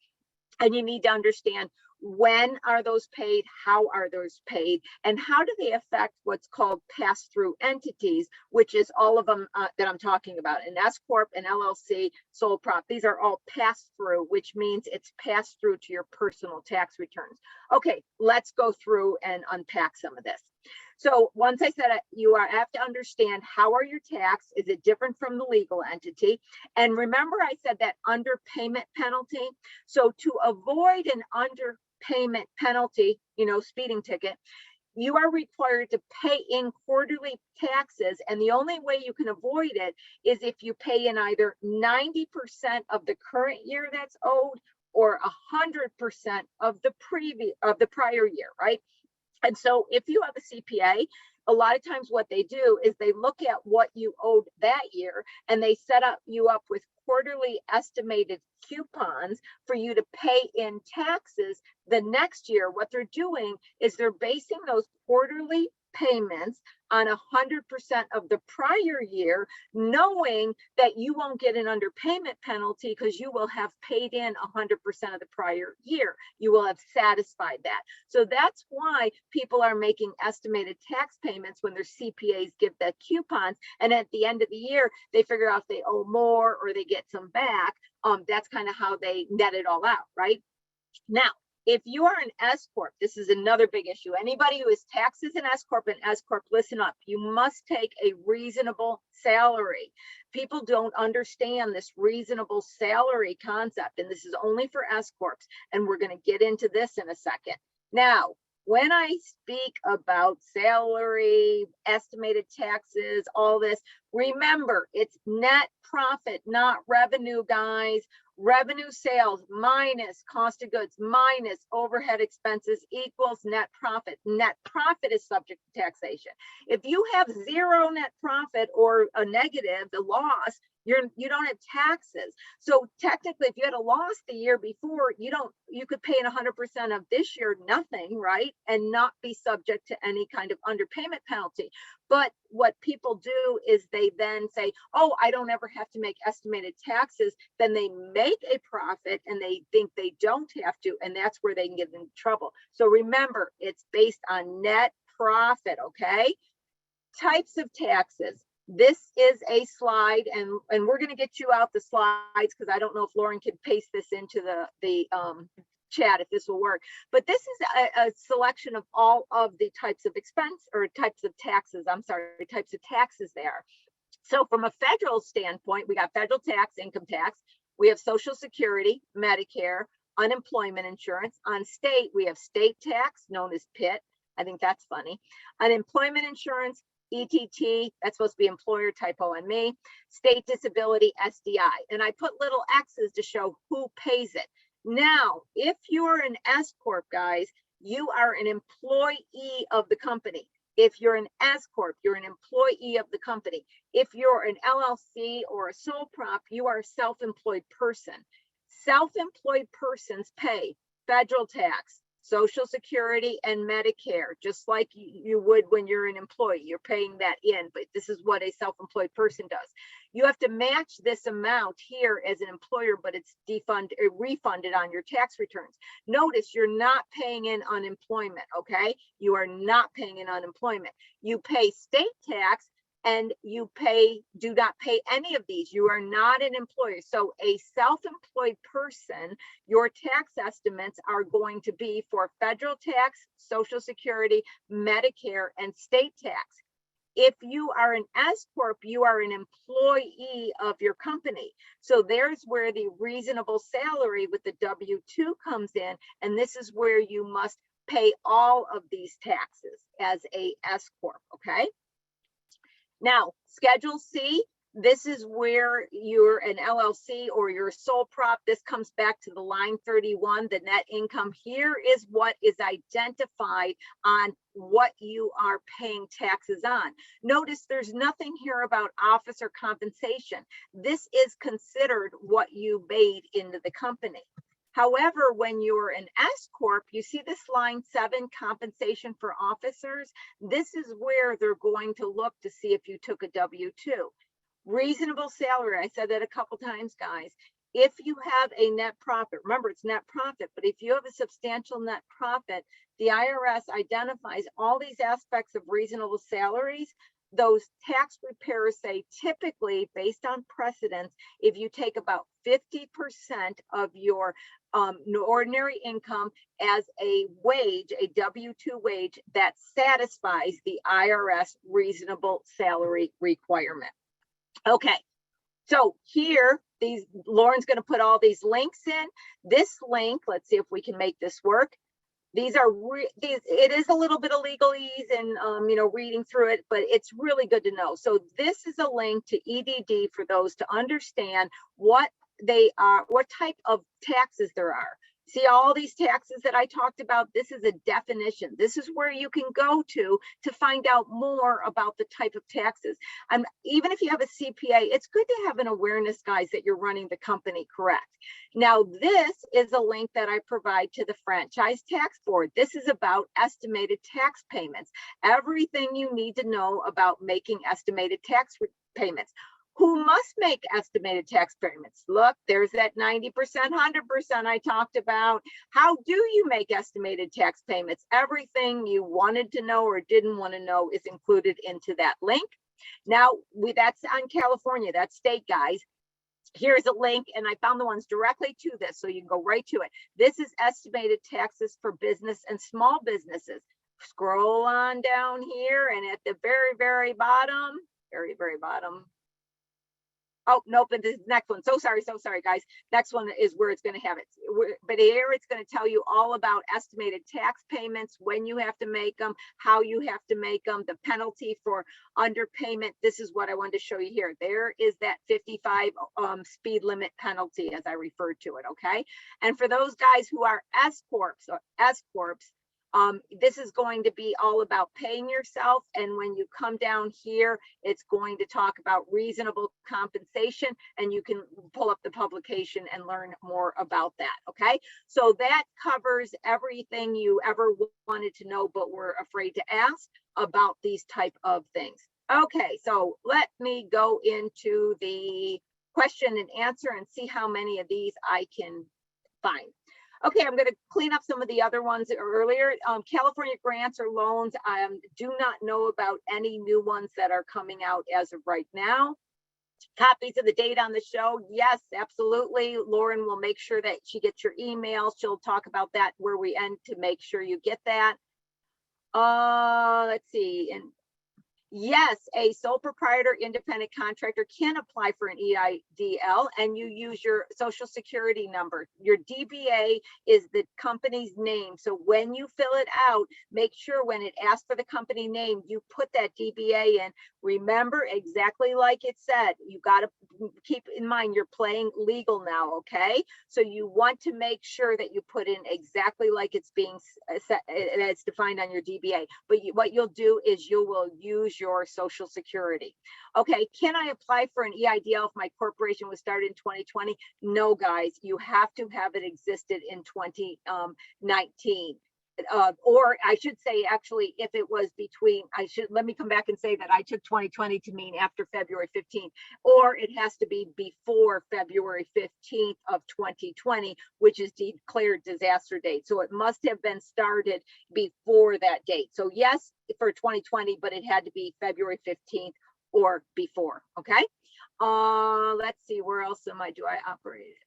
And you need to understand, when are those paid, how are those paid, and how do they affect what's called pass-through entities, which is all of them that I'm talking about. An S Corp, an LLC, sole prop, these are all pass-through, which means it's passed through to your personal tax returns. Okay, let's go through and unpack some of this. So once I said it, you have to understand, how are your tax? Is it different from the legal entity? And remember, I said that underpayment penalty. So to avoid an underpayment penalty, speeding ticket, you are required to pay in quarterly taxes. And the only way you can avoid it is if you pay in either 90% of the current year that's owed, or 100% of the prior year, right? And so if you have a CPA, a lot of times what they do is they look at what you owed that year, and they set you up with quarterly estimated coupons for you to pay in taxes the next year. What they're doing is they're basing those quarterly payments on 100% of the prior year, knowing that you won't get an underpayment penalty because you will have paid in 100% of the prior year. You will have satisfied that. So that's why people are making estimated tax payments when their CPAs give the coupons, and at the end of the year they figure out if they owe more or they get some back. That's kind of how they net it all out, right? Now, if you are an S Corp, this is another big issue. Anybody who is taxed as an S Corp and S Corp, listen up. You must take a reasonable salary. People don't understand this reasonable salary concept, and this is only for S Corps. And we're going to get into this in a second. Now, when I speak about salary, estimated taxes, all this, remember, it's net profit, not revenue, guys. Revenue sales minus cost of goods minus overhead expenses equals net profit. Net profit is subject to taxation. If you have zero net profit or a negative, the loss, you don't have taxes. So technically, if you had a loss the year before, you could pay in 100% of this year nothing, right? And not be subject to any kind of underpayment penalty. But what people do is they then say, oh, I don't ever have to make estimated taxes. Then they make a profit and they think they don't have to, and that's where they can get in trouble. So remember, it's based on net profit, okay? Types of taxes. This is a slide, and we're going to get you out the slides because I don't know if Lauren can paste this into the chat if this will work. But this is a selection of all of the types of expense or types of taxes. I'm sorry, types of taxes there. So from a federal standpoint, we got federal tax, income tax. We have Social Security, Medicare, unemployment insurance. On state, we have state tax, known as PIT. I think that's funny. Unemployment insurance, ETT, that's supposed to be employer, typo on me. State disability, SDI. And I put little X's to show who pays it. Now, if you're an S Corp, guys, you are an employee of the company. If you're an S Corp, you're an employee of the company. If you're an LLC or a sole prop, you are a self-employed person. Self-employed persons pay federal tax, Social Security, and Medicare, just like you would when you're an employee. You're paying that in, but this is what a self-employed person does. You have to match this amount here as an employer, but it's refunded on your tax returns. Notice you're not paying in unemployment, okay? You are not paying in unemployment. You pay state tax, and you do not pay any of these. You are not an employer. So a self-employed person, your tax estimates are going to be for federal tax, Social Security, Medicare, and state tax. If you are an S Corp, you are an employee of your company. So there's where the reasonable salary with the W-2 comes in, and this is where you must pay all of these taxes as a S Corp, okay? Now, Schedule C, this is where you're an LLC or you're a sole prop. This comes back to the line 31, the net income. Here is what is identified on what you are paying taxes on. Notice there's nothing here about officer compensation. This is considered what you made into the company. However, when you're an S Corp, you see this line 7, compensation for officers. This is where they're going to look to see if you took a W-2. Reasonable salary, I said that a couple times, guys. if you have a net profit, remember it's net profit, but if you have a substantial net profit, the IRS identifies all these aspects of reasonable salaries. Those tax preparers say typically, based on precedents, if you take about 50% of your ordinary income as a wage, a W-2 wage, that satisfies the IRS reasonable salary requirement. Okay, so here, Lauren's going to put all these links in. This link, let's see if we can make this work. These are it is a little bit of legalese and reading through it, but it's really good to know. So this is a link to EDD for those to understand what they are, what type of taxes there are. See all these taxes that I talked about? This is a definition. This is where you can go to find out more about the type of taxes. Even if you have a CPA, it's good to have an awareness, guys, that you're running the company correct. Now, this is a link that I provide to the Franchise Tax Board. This is about estimated tax payments. Everything you need to know about making estimated tax payments. Who must make estimated tax payments? Look, there's that 90%, 100% I talked about. How do you make estimated tax payments? Everything you wanted to know or didn't want to know is included into that link. Now, that's on California, that's state, guys. Here's a link, and I found the ones directly to this, so you can go right to it. This is estimated taxes for business and small businesses. Scroll on down here, and at the very, very bottom, very bottom. Oh, nope, but this next one. So sorry, guys. Next one is where it's going to have it. But here it's going to tell you all about estimated tax payments, when you have to make them, how you have to make them, the penalty for underpayment. This is what I wanted to show you here. There is that 55 speed limit penalty, as I referred to it, okay? And for those guys who are S Corps, this is going to be all about paying yourself. And when you come down here, it's going to talk about reasonable compensation, and you can pull up the publication and learn more about that. Okay, so that covers everything you ever wanted to know, but were afraid to ask about these type of things. Okay, so let me go into the question and answer and see how many of these I can find. Okay, I'm going to clean up some of the other ones earlier. California grants or loans, I do not know about any new ones that are coming out as of right now. Copies of the data on the show, yes, absolutely. Lauren will make sure that she gets your emails. She'll talk about that where we end to make sure you get that. Let's see. And yes, a sole proprietor independent contractor can apply for an EIDL, and you use your social security number. Your DBA is the company's name. So when you fill it out, make sure when it asks for the company name, you put that DBA in. Remember, exactly like it said, you got to keep in mind you're playing legal now, okay? So you want to make sure that you put in exactly like it's being set, it's defined on your DBA. But what you'll do is you will use your social security. Okay, can I apply for an EIDL if my corporation was started in 2020? No, guys, you have to have it existed in 2019. Or I should say, actually, if it was between, let me come back and say that I took 2020 to mean after February 15th, or it has to be before February 15th of 2020, which is declared disaster date. So it must have been started before that date. So yes, for 2020, but it had to be February 15th or before, okay? Let's see, where else do I operate?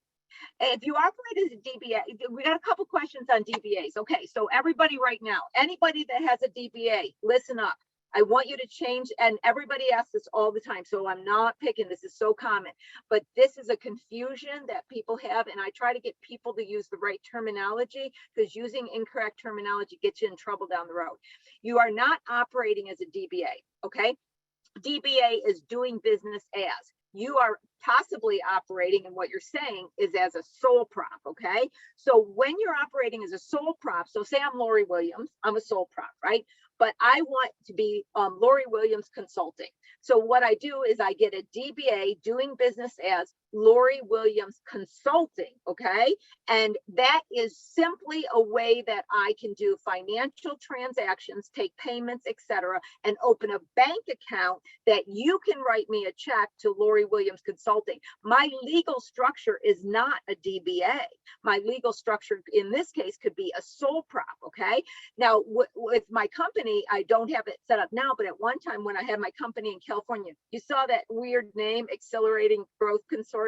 If you operate as a DBA, we got a couple questions on DBAs. Okay, so everybody right now, anybody that has a DBA, listen up. I want you to change, and everybody asks this all the time, so I'm not picking, this is so common, but this is a confusion that people have, and I try to get people to use the right terminology, because using incorrect terminology gets you in trouble down the road. You are not operating as a DBA, okay? DBA is doing business as. You are possibly operating, and what you're saying is as a sole prop, okay? So when you're operating as a sole prop, so say I'm Lori Williams, I'm a sole prop, right? but I want to be Lori Williams Consulting. So what I do is I get a DBA, doing business as Lori Williams Consulting, okay? And that is simply a way that I can do financial transactions, take payments, etc., and open a bank account that you can write me a check to Lori Williams Consulting. My legal structure is not a DBA. My legal structure in this case could be a sole prop, okay? Now, with my company, I don't have it set up now, but at one time when I had my company in California, you saw that weird name, Accelerating Growth Consortium.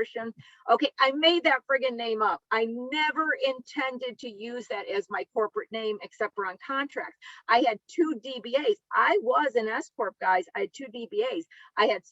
Okay, I made that friggin' name up. I never intended to use that as my corporate name except for on contracts. I had 2 DBAs. I was an S Corp, guys. I had 2 DBAs. I had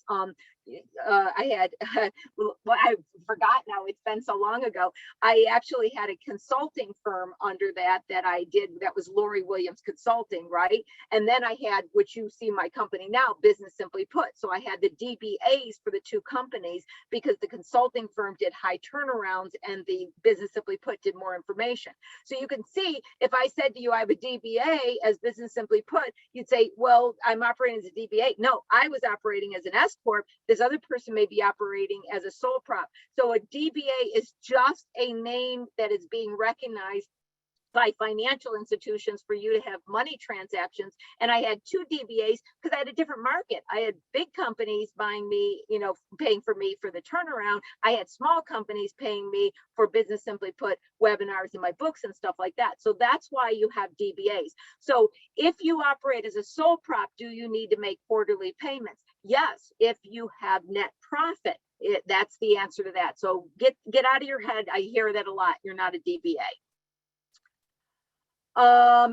well, I forgot now, it's been so long ago. I actually had a consulting firm under that I did, that was Lori Williams Consulting, right? And then I had, which you see my company now, Business Simply Put. So I had the DBAs for the 2 companies because the consulting firm did high turnarounds and the Business Simply Put did more information. So you can see, if I said to you, I have a DBA as Business Simply Put, you'd say, well, I'm operating as a DBA. No, I was operating as an S Corp. This other person may be operating as a sole prop. So a DBA is just a name that is being recognized by financial institutions for you to have money transactions. And I had 2 DBAs because I had a different market. I had big companies buying me, you know, paying for me for the turnaround. I had small companies paying me for Business Simply Put webinars and my books and stuff like that. So that's why you have DBAs. So if you operate as a sole prop, do you need to make quarterly payments? Yes, if you have net profit. That's the answer to that. So get out of your head. I hear that a lot. You're not a DBA.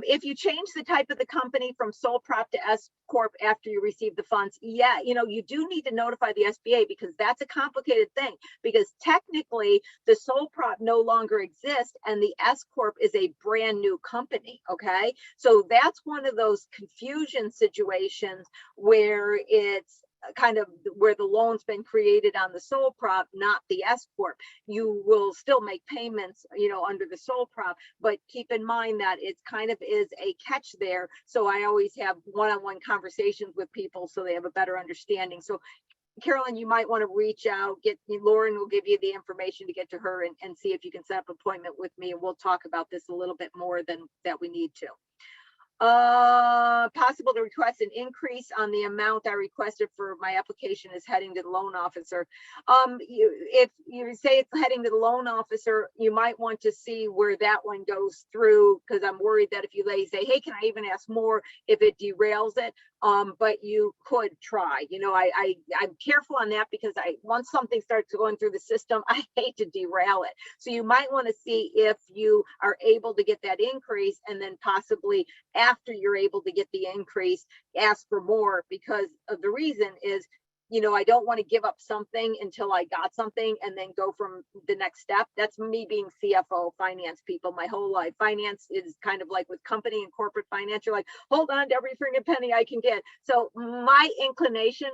If you change the type of the company from sole prop to S Corp after you receive the funds, yeah, you know, you do need to notify the SBA because that's a complicated thing, because technically the sole prop no longer exists and the S Corp is a brand new company, okay? So that's one of those confusion situations where it's kind of where the loan's been created on the sole prop, not the S Corp. You will still make payments, you know, under the sole prop, but keep in mind that it kind of is a catch there. So I always have one-on-one conversations with people so they have a better understanding. So Carolyn, you might want to reach out, Lauren will give you the information to get to her and see if you can set up an appointment with me, and we'll talk about this a little bit more than that we need to. Possible to request an increase on the amount I requested for my application is heading to the loan officer. If you say it's heading to the loan officer, you might want to see where that one goes through, because I'm worried that if you say, hey, can I even ask more, if it derails it, but you could try. You know, I'm careful on that because once something starts going through the system, I hate to derail it. So you might want to see if you are able to get that increase, and then possibly after you're able to get the increase, ask for more, because of the reason is, you know, I don't want to give up something until I got something and then go from the next step. That's me being CFO, finance people, my whole life. Finance is kind of like with company and corporate finance, you're like, hold on to every freaking penny I can get. So my inclination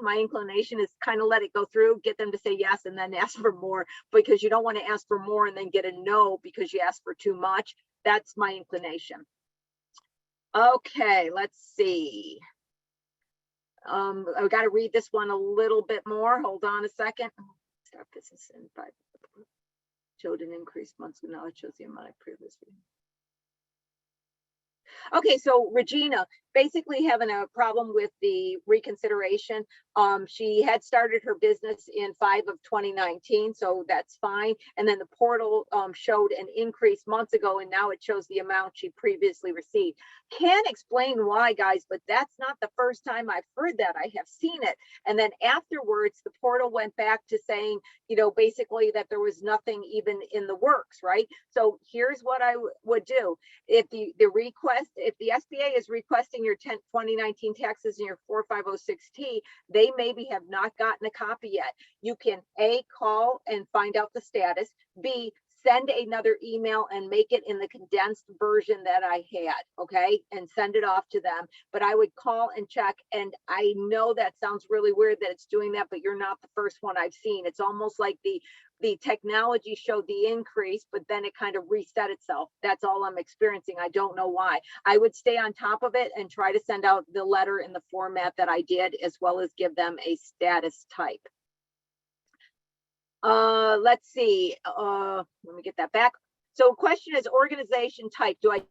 is kind of let it go through, get them to say yes, and then ask for more, because you don't want to ask for more and then get a no because you asked for too much. That's my inclination. Okay, let's see. I've got to read this one a little bit more. Hold on a second. Start business in 5. Showed an increased monthly knowledge, shows the amount of previous. Okay, so Regina, basically having a problem with the reconsideration. She had started her business in 5/2019, so that's fine. And then the portal showed an increase months ago, and now it shows the amount she previously received. Can't explain why, guys, but that's not the first time I've heard that. I have seen it. And then afterwards, the portal went back to saying, you know, basically that there was nothing even in the works, right? So here's what I would do. If the SBA is requesting your 2019 taxes in your 4506T, they maybe have not gotten a copy yet. You can A, call and find out the status, B, send another email and make it in the condensed version that I had, okay, and send it off to them. But I would call and check, and I know that sounds really weird that it's doing that, but you're not the first one I've seen. It's almost like the the technology showed the increase, but then it kind of reset itself. That's all I'm experiencing. I don't know why. I would stay on top of it and try to send out the letter in the format that I did, as well as give them a status type. Let's see. Let me get that back. So question is organization type. Do I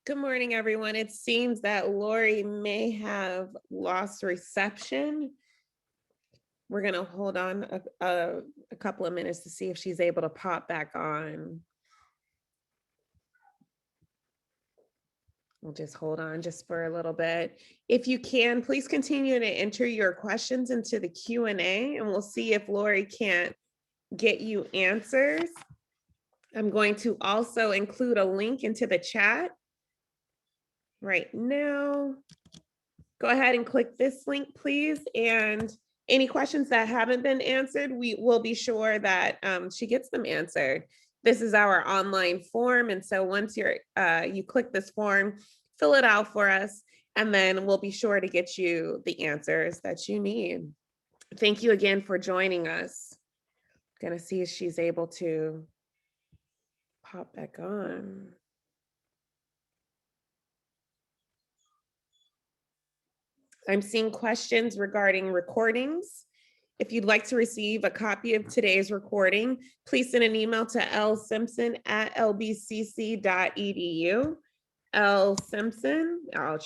Good morning, everyone. It seems that Lori may have lost reception. We're going to hold on a couple of minutes to see if she's able to pop back on. We'll just hold on just for a little bit. If you can, please continue to enter your questions into the Q&A, and we'll see if Lori can't get you answers. I'm going to also include a link into the chat right now. Go ahead and click this link, please. And any questions that haven't been answered, we will be sure that she gets them answered. This is our online form. And so once you click this form, fill it out for us, and then we'll be sure to get you the answers that you need. Thank you again for joining us. Gonna see if she's able to pop back on. I'm seeing questions regarding recordings. If you'd like to receive a copy of today's recording, please send an email to lsimpson@lbcc.edu. L Simpson, I'll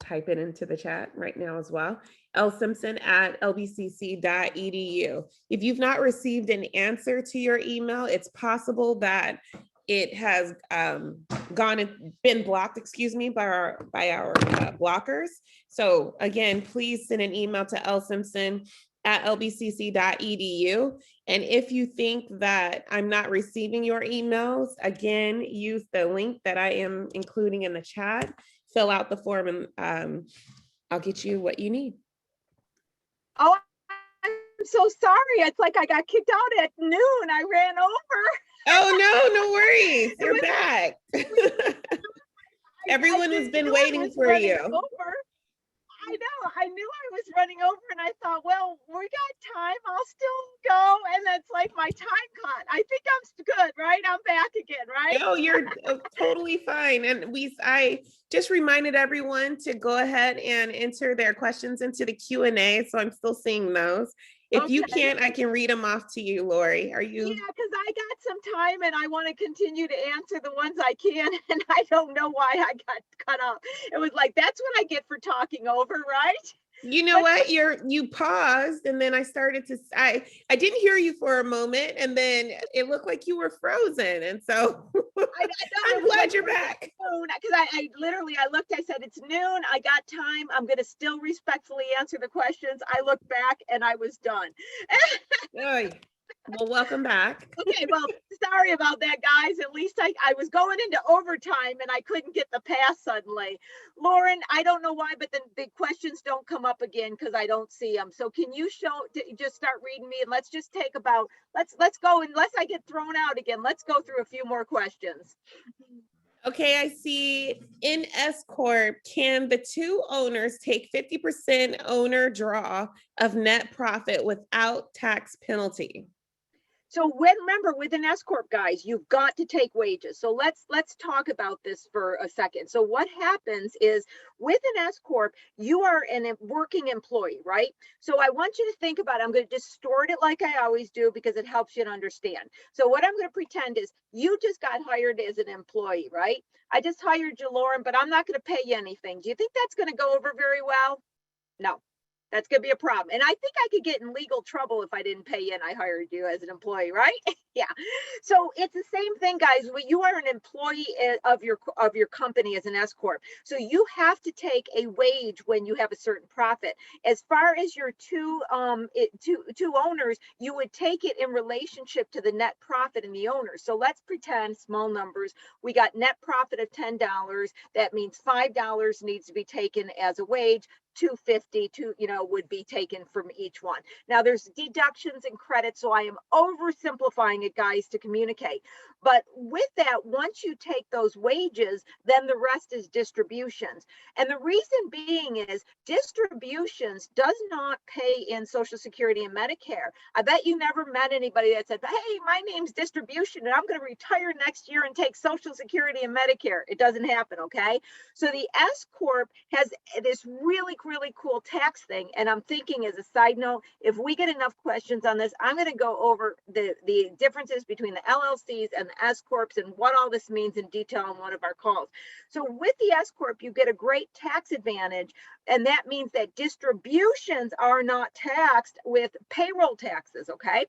type it into the chat right now as well. lsimpson@lbcc.edu. If you've not received an answer to your email, it's possible that it has been blocked, by our blockers. So again, please send an email to lsimpson@lbcc.edu. And if you think that I'm not receiving your emails, again, use the link that I am including in the chat, fill out the form, and I'll get you what you need. Oh, I'm so sorry. It's like I got kicked out at noon. I ran over. Oh, no worries. You're back. Everyone has been waiting for you. Over. I know. I knew I was running over, and I thought, well, we got time. I'll still go. And that's like my time cut. I think I'm good, right? I'm back again, right? No, you're totally fine. And I just reminded everyone to go ahead and enter their questions into the Q&A. So I'm still seeing those. If you can't, I can read them off to you, Lori. Are you? Yeah, because I got some time and I want to continue to answer the ones I can. And I don't know why I got cut off. It was like, that's what I get for talking over, right? You know what? You paused, and then I started to. I didn't hear you for a moment, and then it looked like you were frozen, and so I'm glad you're back. Because I literally looked. I said it's noon. I got time. I'm going to still respectfully answer the questions. I looked back, and I was done. Well, welcome back. Okay, well, sorry about that, guys. At least I was going into overtime and I couldn't get the pass suddenly. Lauren, I don't know why, but the questions don't come up again because I don't see them. So can you just start reading me, and let's just take about, let's go, unless I get thrown out again, let's go through a few more questions. Okay, I see in S Corp, can the two owners take 50% owner draw of net profit without tax penalty? So remember, with an S corp, guys, you've got to take wages. So let's talk about this for a second. So what happens is with an S corp, you are a working employee, right? So I want you to think about it. I'm going to distort it like I always do because it helps you to understand. So what I'm going to pretend is you just got hired as an employee, right? I just hired you, Lauren, but I'm not going to pay you anything. Do you think that's going to go over very well? No. That's going to be a problem. And I think I could get in legal trouble if I didn't pay you and I hired you as an employee, right? Yeah. So it's the same thing, guys. When you are an employee of your company as an S corp, so you have to take a wage when you have a certain profit. As far as your two owners, you would take it in relationship to the net profit in the owner. So let's pretend, small numbers, we got net profit of $10. That means $5 needs to be taken as a wage. 250 would be taken from each one. Now there's deductions and credits, so I am oversimplifying it, guys, to communicate. But with that, once you take those wages, then the rest is distributions. And the reason being is distributions does not pay in Social Security and Medicare. I bet you never met anybody that said, hey, my name's distribution and I'm going to retire next year and take Social Security and Medicare. It doesn't happen, okay? So the S corp has this really cool tax thing. And I'm thinking, as a side note, if we get enough questions on this, I'm going to go over the differences between the LLCs and the S corps and what all this means in detail on one of our calls. So with the S corp, you get a great tax advantage, and that means that distributions are not taxed with payroll taxes, okay?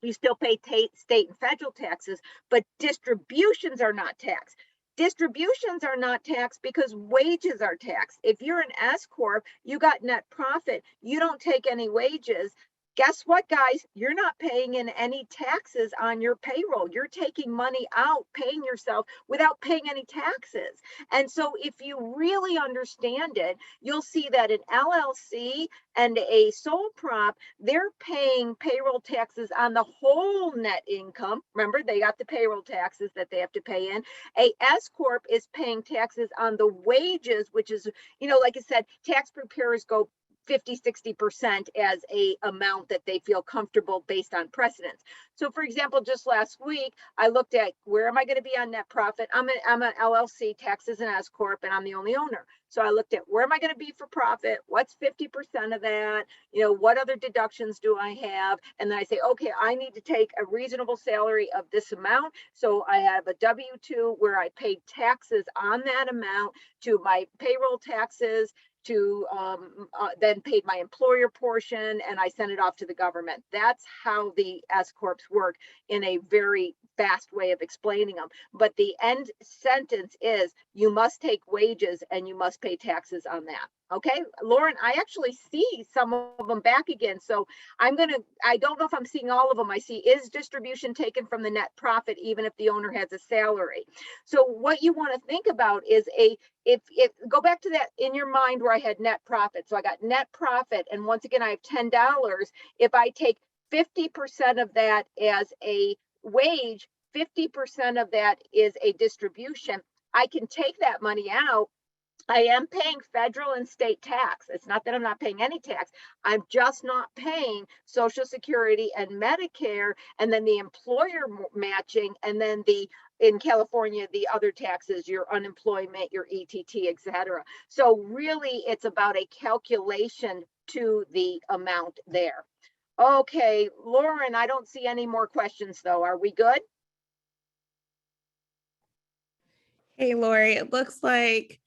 You still pay state and federal taxes, but distributions are not taxed. Distributions are not taxed because wages are taxed. If you're an S corp, you got net profit, you don't take any wages. Guess what, guys? You're not paying in any taxes on your payroll. You're taking money out, paying yourself without paying any taxes. And so if you really understand it, you'll see that an LLC and a sole prop, they're paying payroll taxes on the whole net income. Remember, they got the payroll taxes that they have to pay in. A S corp is paying taxes on the wages, which is, like I said, tax preparers go 50-60% as a amount that they feel comfortable based on precedence. So for example, just last week, I looked at where am I going to be on net profit? I'm an LLC, taxes and S corp, and I'm the only owner. So I looked at where am I going to be for profit? What's 50% of that? What other deductions do I have? And then I say, okay, I need to take a reasonable salary of this amount. So I have a W-2 where I paid taxes on that amount to my payroll taxes, to then paid my employer portion, and I sent it off to the government. That's how the S corps work in a very fast way of explaining them. But the end sentence is you must take wages and you must pay taxes on that. Okay, Lauren, I actually see some of them back again. So I don't know if I'm seeing all of them. I see, is distribution taken from the net profit, even if the owner has a salary? So what you want to think about is if go back to that in your mind where I had net profit. So I got net profit. And once again, I have $10. If I take 50% of that as a wage, 50% of that is a distribution, I can take that money out. I am paying federal and state tax. It's not that I'm not paying any tax. I'm just not paying Social Security and Medicare, and then the employer matching, and then in California, the other taxes, your unemployment, your ETT, etc. So really, it's about a calculation to the amount there. Okay, Lauren, I don't see any more questions though. Are we good? Hey, Lori, it looks like,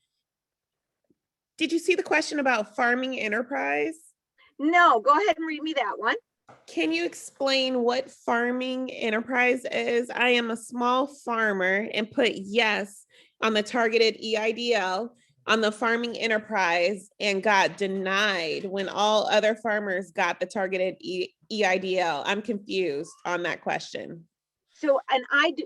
did you see the question about farming enterprise? No, go ahead and read me that one. Can you explain what farming enterprise is? I am a small farmer and put yes on the targeted EIDL on the farming enterprise and got denied when all other farmers got the targeted EIDL. I'm confused on that question. So, and I do,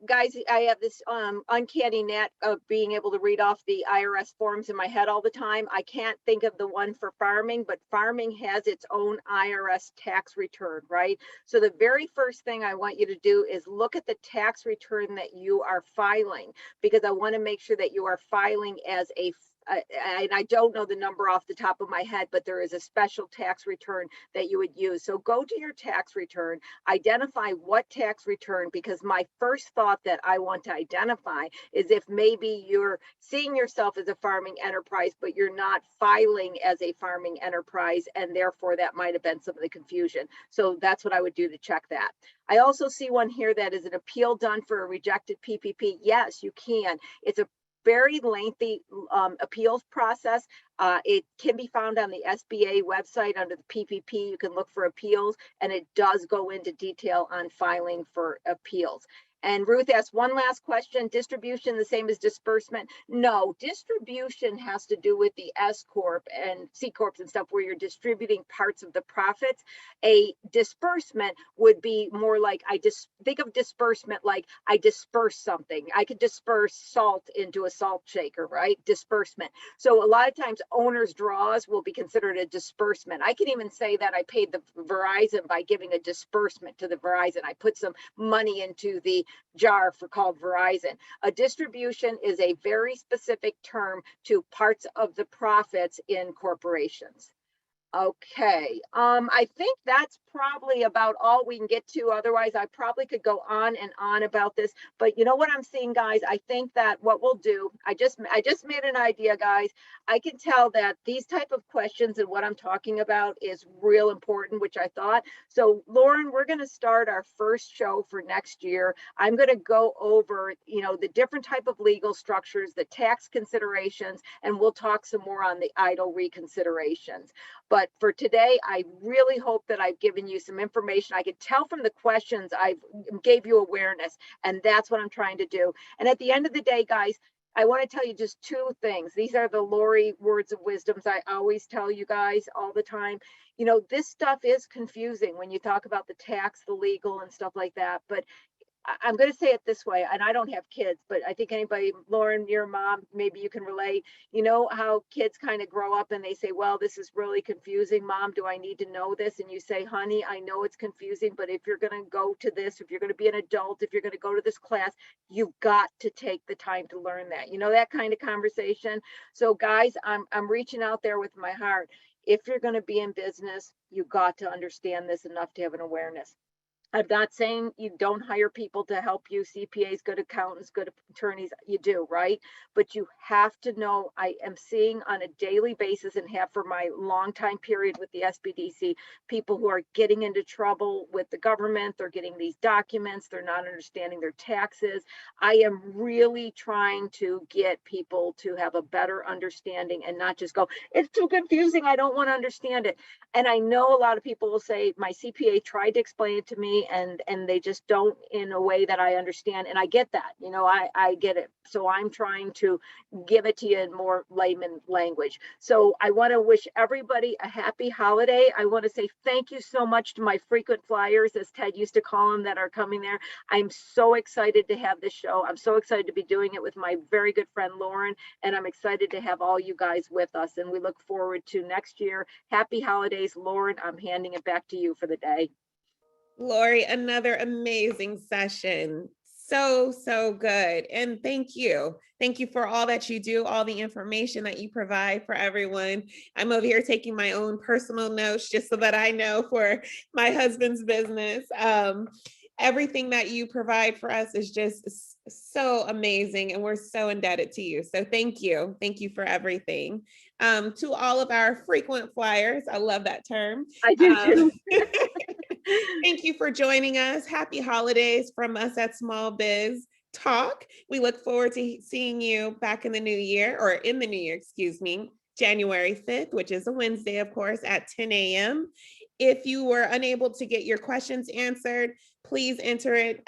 guys, I have this uncanny net of being able to read off the IRS forms in my head all the time. I can't think of the one for farming, but farming has its own IRS tax return, right? So the very first thing I want you to do is look at the tax return that you are filing, because I want to make sure that you are filing as a and I don't know the number off the top of my head, but there is a special tax return that you would use. So go to your tax return, identify what tax return, because my first thought that I want to identify is if maybe you're seeing yourself as a farming enterprise, but you're not filing as a farming enterprise, and therefore that might have been some of the confusion. So that's what I would do to check that. I also see one here that is an appeal done for a rejected PPP. Yes, you can. It's a very lengthy appeals process. It can be found on the SBA website under the PPP. You can look for appeals, and it does go into detail on filing for appeals. And Ruth asked one last question, distribution the same as disbursement? No, distribution has to do with the S Corp and C Corps and stuff where you're distributing parts of the profits. A disbursement would be more like, think of disbursement like I disperse something. I could disperse salt into a salt shaker, right? Disbursement. So a lot of times owner's draws will be considered a disbursement. I can even say that I paid the Verizon by giving a disbursement to the Verizon. I put some money into the jar called Verizon. A distribution is a very specific term to parts of the profits in corporations. Okay, I think that's probably about all we can get to. Otherwise, I probably could go on and on about this. But you know what I'm seeing, guys? I think that what we'll do, I just made an idea, guys. I can tell that these type of questions and what I'm talking about is real important, which I thought. So, Lauren, we're going to start our first show for next year. I'm going to go over, the different type of legal structures, the tax considerations, and we'll talk some more on the EIDL reconsiderations. But for today, I really hope that I've given you some information. I could tell from the questions I gave you awareness, and that's what I'm trying to do. And at the end of the day, guys, I want to tell you just two things. These are the Lori words of wisdoms I always tell you guys all the time. This stuff is confusing when you talk about the tax, the legal, and stuff like that. But I'm going to say it this way, and I don't have kids, but I think anybody, Lauren, your mom, maybe you can relate. You know how kids kind of grow up and they say, well, this is really confusing. Mom, do I need to know this? And you say, honey, I know it's confusing, but if you're going to go to this, if you're going to be an adult, if you're going to go to this class, you've got to take the time to learn that. That kind of conversation. So guys, I'm reaching out there with my heart. If you're going to be in business, you got to understand this enough to have an awareness. I'm not saying you don't hire people to help you, CPAs, good accountants, good attorneys, you do, right? But you have to know, I am seeing on a daily basis and have for my long time period with the SBDC, people who are getting into trouble with the government, they're getting these documents, they're not understanding their taxes. I am really trying to get people to have a better understanding and not just go, it's too confusing, I don't want to understand it. And I know a lot of people will say, my CPA tried to explain it to me, and they just don't in a way that I understand. And I get that, I get it. So I'm trying to give it to you in more layman language. So I want to wish everybody a happy holiday. I want to say thank you so much to my frequent flyers, as Ted used to call them, that are coming there. I'm so excited to have this show. I'm so excited to be doing it with my very good friend, Lauren, and I'm excited to have all you guys with us. And we look forward to next year. Happy holidays, Lauren. I'm handing it back to you for the day. Lori, another amazing session. So good. And thank you. Thank you for all that you do, all the information that you provide for everyone. I'm over here taking my own personal notes just so that I know for my husband's business. Everything that you provide for us is just so amazing, and we're so indebted to you. So thank you. Thank you for everything. To all of our frequent flyers, I love that term. I do too. Thank you for joining us. Happy holidays from us at SmallBiz Talk. We look forward to seeing you back in the new year, or in the new year, excuse me, January 5th, which is a Wednesday, of course, at 10 a.m. If you were unable to get your questions answered, please enter it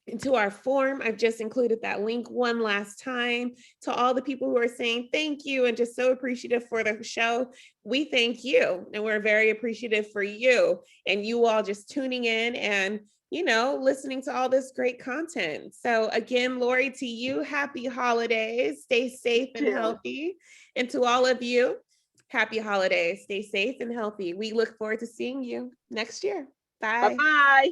into our form. I've just included that link one last time. To all the people who are saying thank you and just so appreciative for the show, we thank you, and we're very appreciative for you and you all just tuning in and listening to all this great content. So again, Lori, to you, happy holidays. Stay safe and healthy. And to all of you, happy holidays. Stay safe and healthy. We look forward to seeing you next year. Bye. Bye-bye.